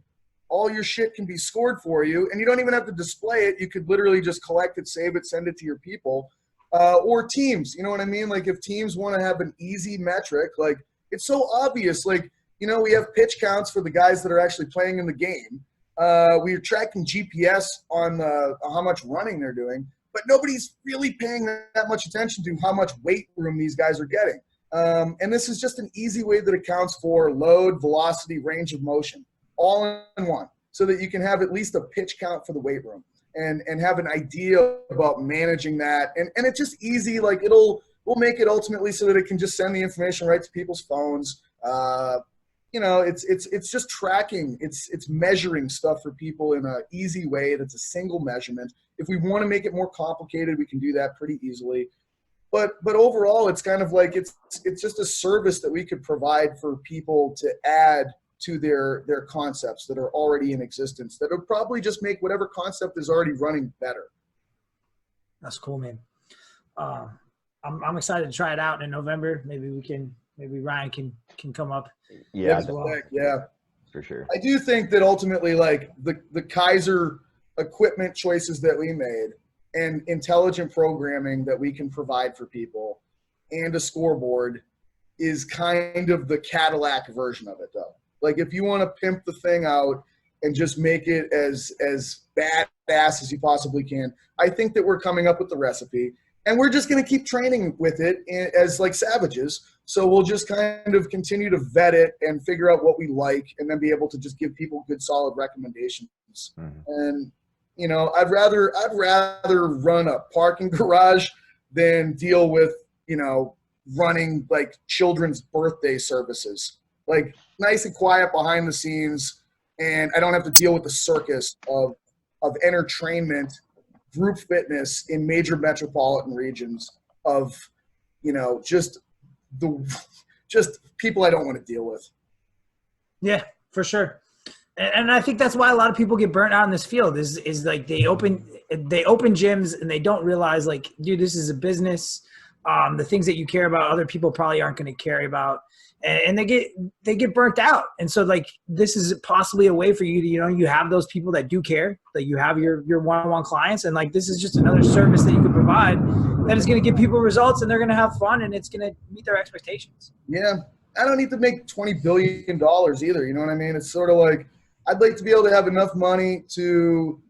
all your shit can be scored for you, and you don't even have to display it. You could literally just collect it, save it, send it to your people, or teams. You know what I mean? Like if teams want to have an easy metric, like it's so obvious. Like we have pitch counts for the guys that are actually playing in the game. We're tracking GPS on how much running they're doing. But nobody's really paying that much attention to how much weight room these guys are getting. And this is just an easy way that accounts for load, velocity, range of motion, all in one, so that you can have at least a pitch count for the weight room and have an idea about managing that. And it's just easy. Like we'll make it ultimately so that it can just send the information right to people's phones. It's just tracking. It's measuring stuff for people in an easy way that's a single measurement. If we want to make it more complicated, we can do that pretty easily. But overall, it's kind of like it's just a service that we could provide for people to add to their concepts that are already in existence that would probably just make whatever concept is already running better. That's cool, man. I'm excited to try it out in November. Maybe Ryan can come up. Yeah, yeah, for sure. I do think that ultimately, like the Keiser equipment choices that we made and intelligent programming that we can provide for people and a scoreboard is kind of the Cadillac version of it, though. Like if you want to pimp the thing out and just make it as badass as you possibly can, I think that we're coming up with the recipe. And we're just going to keep training with it as like savages. So we'll just kind of continue to vet it and figure out what we like, and then be able to just give people good, solid recommendations. And, you know, I'd rather run a parking garage than deal with, you know, running like children's birthday services. Like nice and quiet behind the scenes, and I don't have to deal with the circus of entertainment, group fitness in major metropolitan regions of, you know, just people I don't want to deal with. Yeah, for sure. And I think that's why a lot of people get burnt out in this field is like they open gyms and they don't realize, like, dude, this is a business. The things that you care about, other people probably aren't going to care about, and they get burnt out. And so, like, this is possibly a way for you to, you know, you have those people that do care, that you have your one-on-one clients, and like, this is just another service that you can provide that is going to give people results, and they're going to have fun, and it's going to meet their expectations. Yeah. I don't need to make $20 billion either. You know what I mean? It's sort of like, I'd like to be able to have enough money to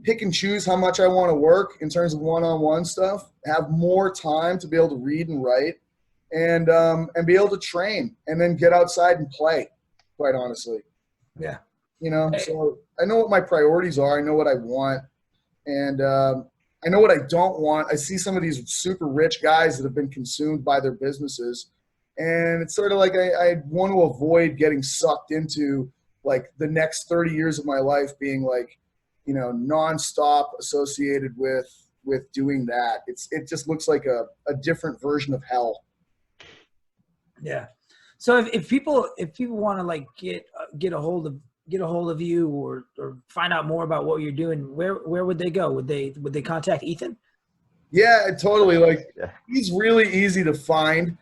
pick and choose how much I want to work in terms of one-on-one stuff, have more time to be able to read and write, and be able to train, and then get outside and play, quite honestly. Yeah. You know, so I know what my priorities are. I know what I want, and I know what I don't want. I see some of these super rich guys that have been consumed by their businesses, and it's sort of like I want to avoid getting sucked into like the next 30 years of my life being like, you know, nonstop associated with doing that. It just looks like a different version of hell. Yeah. So if people want to like get a hold of you or find out more about what you're doing, where would they go? Would they contact Ethan? Yeah, totally. Like, he's really easy to find.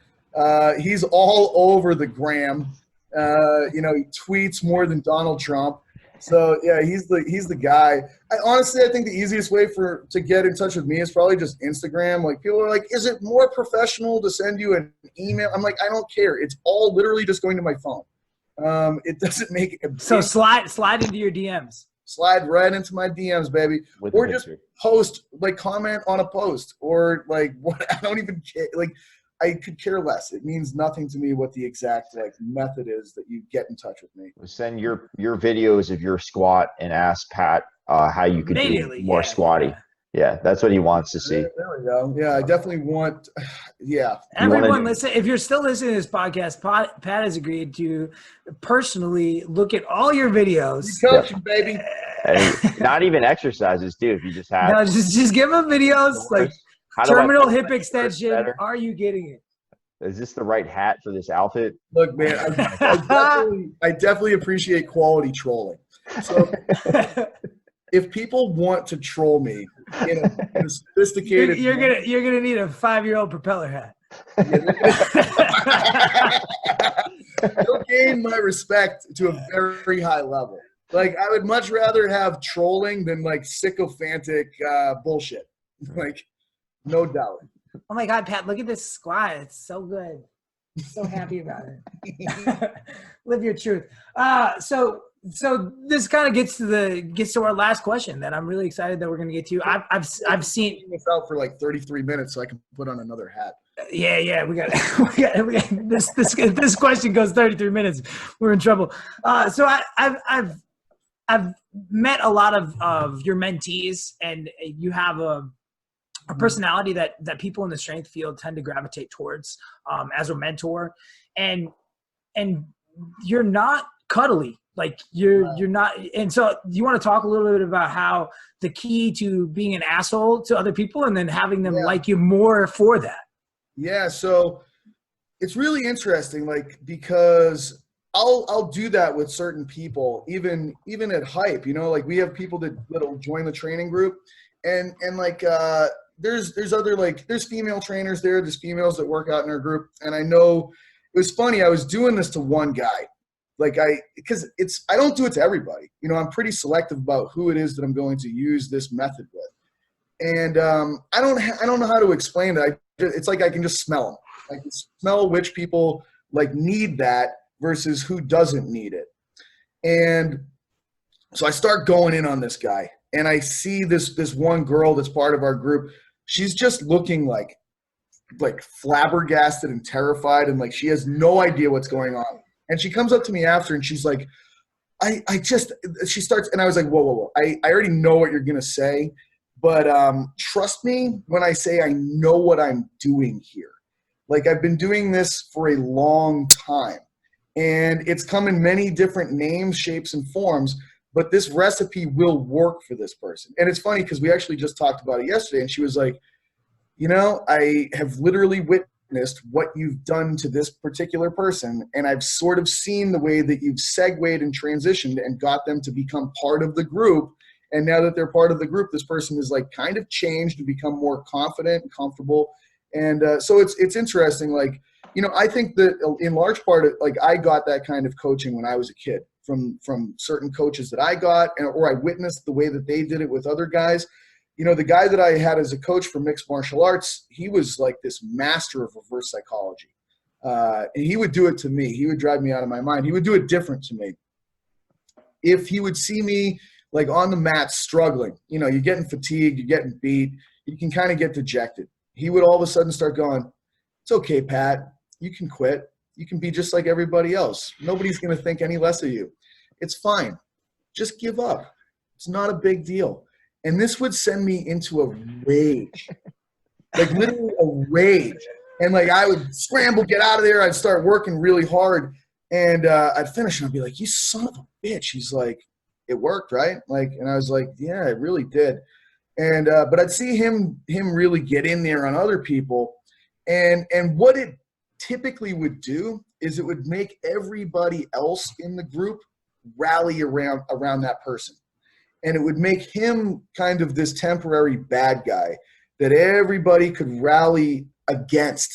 He's all over the gram. You know, he tweets more than Donald Trump. So yeah, he's the guy. I think the easiest way to get in touch with me is probably just Instagram. Like, people are like, is it more professional to send you an email? I'm like, I don't care. It's all literally just going to my phone. It doesn't make it. So slide into your DMs. Slide right into my DMs, baby. Or just post, like, comment on a post, or like what. I don't even care. Like, I could care less. It means nothing to me what the exact like method is that you get in touch with me. Send your videos of your squat and ask Pat how you could do more squatty. Yeah, that's what he wants to see. There we go. Yeah, I definitely want. Yeah. Everyone, listen. If you're still listening to this podcast, Pat has agreed to personally look at all your videos. Coaching, baby. And not even exercises, dude. If you just have just give him videos like terminal hip extension. Better? Are you getting it? Is this the right hat for this outfit? Look, man, I definitely appreciate quality trolling. So if people want to troll me in a sophisticated, you're gonna need a 5-year-old propeller hat. You'll gain my respect to a very high level. Like, I would much rather have trolling than like sycophantic bullshit. Like, no doubt. Oh my God, Pat, look at this squat. It's so good. I'm so happy about it. Live your truth. So this kind of gets to our last question that I'm really excited that we're going to get to. I've seen this out for like 33 minutes so I can put on another hat. Yeah. We got this question goes 33 minutes. We're in trouble. So I've met a lot of your mentees, and you have a personality that people in the strength field tend to gravitate towards as a mentor, and you're not cuddly, like you're not. And so you want to talk a little bit about how the key to being an asshole to other people and then having them like you more for that. Yeah. So it's really interesting, like, because I'll do that with certain people, even at Hype, you know, like we have people that'll join the training group, and like there's other, like, there's female trainers there's females that work out in our group. And I know it was funny, I was doing this to one guy, like because I don't do it to everybody, you know, I'm pretty selective about who it is that I'm going to use this method with. And I don't know how to explain it. It's like I can just smell them. I can smell which people like need that versus who doesn't need it. And so I start going in on this guy, and I see this one girl that's part of our group she's just looking like flabbergasted and terrified, and like she has no idea what's going on. And she comes up to me after and she's like, she starts, and I was like, whoa. I already know what you're going to say, but trust me when I say I know what I'm doing here. Like, I've been doing this for a long time, and it's come in many different names, shapes, and forms, but this recipe will work for this person. And it's funny because we actually just talked about it yesterday, and she was like, you know, I have literally witnessed what you've done to this particular person, and I've sort of seen the way that you've segued and transitioned and got them to become part of the group. And now that they're part of the group, this person is like kind of changed and become more confident and comfortable. And so it's interesting. Like, you know, I think that in large part, like, I got that kind of coaching when I was a kid from certain coaches that I got, or I witnessed the way that they did it with other guys. You know, the guy that I had as a coach for mixed martial arts, he was like this master of reverse psychology. And he would do it to me. He would drive me out of my mind. He would do it different to me. If he would see me like on the mat struggling, you know, you're getting fatigued, you're getting beat, you can kind of get dejected. He would all of a sudden start going, it's okay, Pat. You can quit. You can be just like everybody else. Nobody's going to think any less of you. It's fine. Just give up. It's not a big deal. And this would send me into a rage, like literally a rage. And like, I would scramble, get out of there. I'd start working really hard, and I'd finish and I'd be like, you son of a bitch. He's like, it worked, right? Like, and I was like, yeah, it really did. And, but I'd see him really get in there on other people. And what it typically would do is it would make everybody else in the group rally around that person. And it would make him kind of this temporary bad guy that everybody could rally against.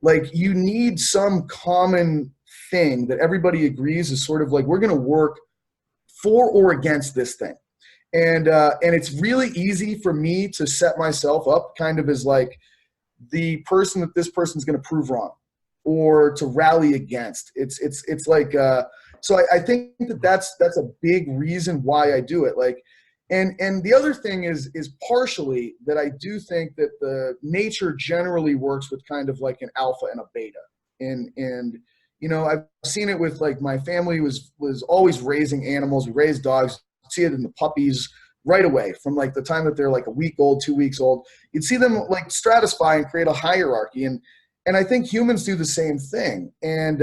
Like, you need some common thing that everybody agrees is sort of like, we're going to work for or against this thing. And it's really easy for me to set myself up kind of as like the person that this person's going to prove wrong or to rally against. It's like, so I think that's a big reason why I do it. Like, and the other thing is partially that I do think that the nature generally works with kind of like an alpha and a beta. And you know, I've seen it with, like, my family was always raising animals. We raised dogs. See it in the puppies right away from like the time that they're like a week old, 2 weeks old. You'd see them like stratify and create a hierarchy. And I think humans do the same thing. And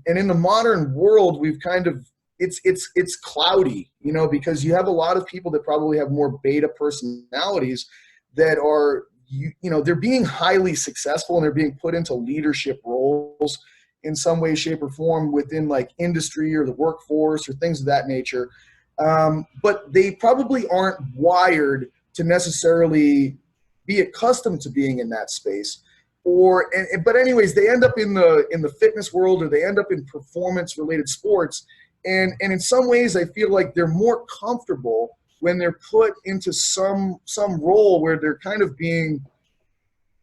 in the modern world, we've kind of, it's cloudy, you know, because you have a lot of people that probably have more beta personalities that are, you know, they're being highly successful and they're being put into leadership roles in some way, shape, or form within like industry or the workforce or things of that nature. But they probably aren't wired to necessarily be accustomed to being in that space. But anyways, they end up in the fitness world, or they end up in performance related sports. And in some ways I feel like they're more comfortable when they're put into some role where they're kind of being,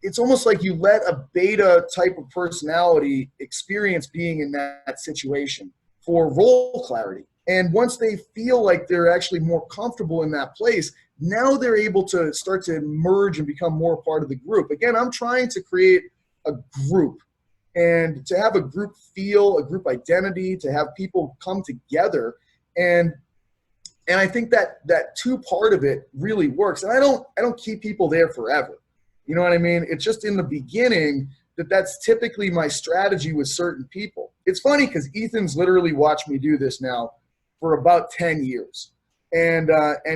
it's almost like you let a beta type of personality experience being in that situation for role clarity. And once they feel like they're actually more comfortable in that place, now they're able to start to emerge and become more part of the group. Again, I'm trying to create a group, and to have a group feel, a group identity, to have people come together. And I think that two part of it really works. And I don't keep people there forever. You know what I mean? It's just in the beginning that's typically my strategy with certain people. It's funny because Ethan's literally watched me do this now for about 10 years. And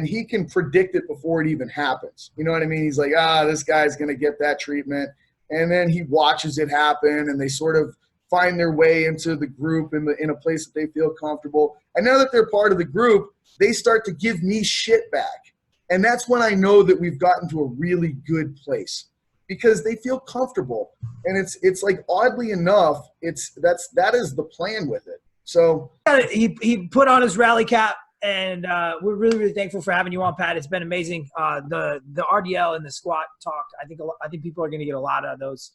he can predict it before it even happens. You know what I mean? He's like, this guy's going to get that treatment. And then he watches it happen, and they sort of find their way into the group in a place that they feel comfortable. And now that they're part of the group, they start to give me shit back. And that's when I know that we've gotten to a really good place, because they feel comfortable. And it's like, oddly enough, that is the plan with it. So he put on his rally cap, and we're really, really thankful for having you on, Pat. It's been amazing. The RDL and the squat talk, I think people are going to get a lot of those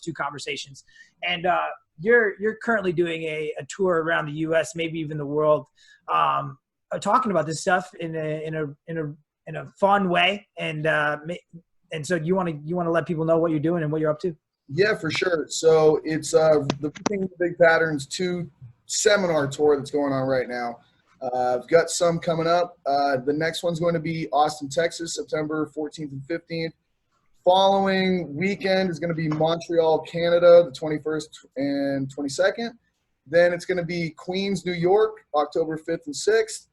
two conversations. And you're currently doing a tour around the U.S., maybe even the world, talking about this stuff in a fun way. And And so you want to let people know what you're doing and what you're up to? Yeah, for sure. So it's the Rethinking the Big Patterns 2 seminar tour that's going on right now. I've got some coming up. The next one's going to be Austin, Texas, September 14th and 15th. Following weekend is going to be Montreal, Canada, the 21st and 22nd. Then it's going to be Queens, New York, October 5th and 6th.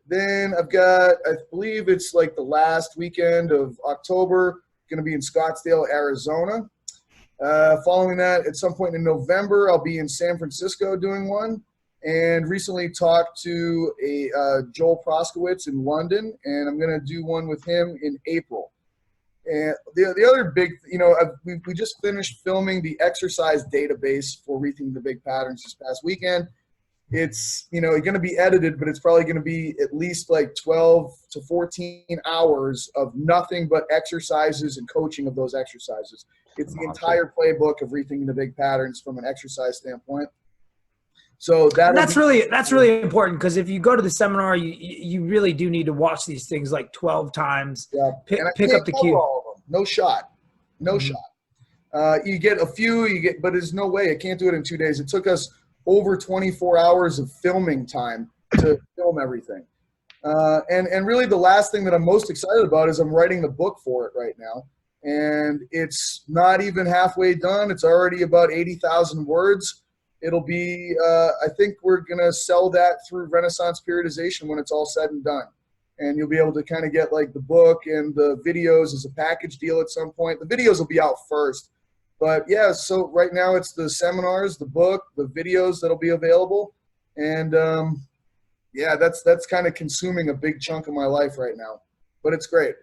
Then I've got, I believe it's like the last weekend of October, going to be in Scottsdale, Arizona. Following that, at some point in November, I'll be in San Francisco doing one. And recently talked to Joel Proskowitz in London, and I'm going to do one with him in April. And the other big, we just finished filming the exercise database for Rethinking the Big Patterns this past weekend. It's, going to be edited, but it's probably going to be at least like 12 to 14 hours of nothing but exercises and coaching of those exercises. It's the entire playbook of Rethinking the Big Patterns from an exercise standpoint. So that's really important, because if you go to the seminar, you really do need to watch these things like 12 times. Yeah. Pick up the cue. All of them. No shot. You get a few, but there's no way. I can't do it in 2 days. It took us over 24 hours of filming time to film everything. And really the last thing that I'm most excited about is I'm writing the book for it right now. And it's not even halfway done. It's already about 80,000 words. It'll be, I think we're going to sell that through Renaissance Periodization when it's all said and done. And you'll be able to kind of get like the book and the videos as a package deal at some point. The videos will be out first. But yeah, so right now it's the seminars, the book, the videos that'll be available. And yeah, that's kind of consuming a big chunk of my life right now. But it's great.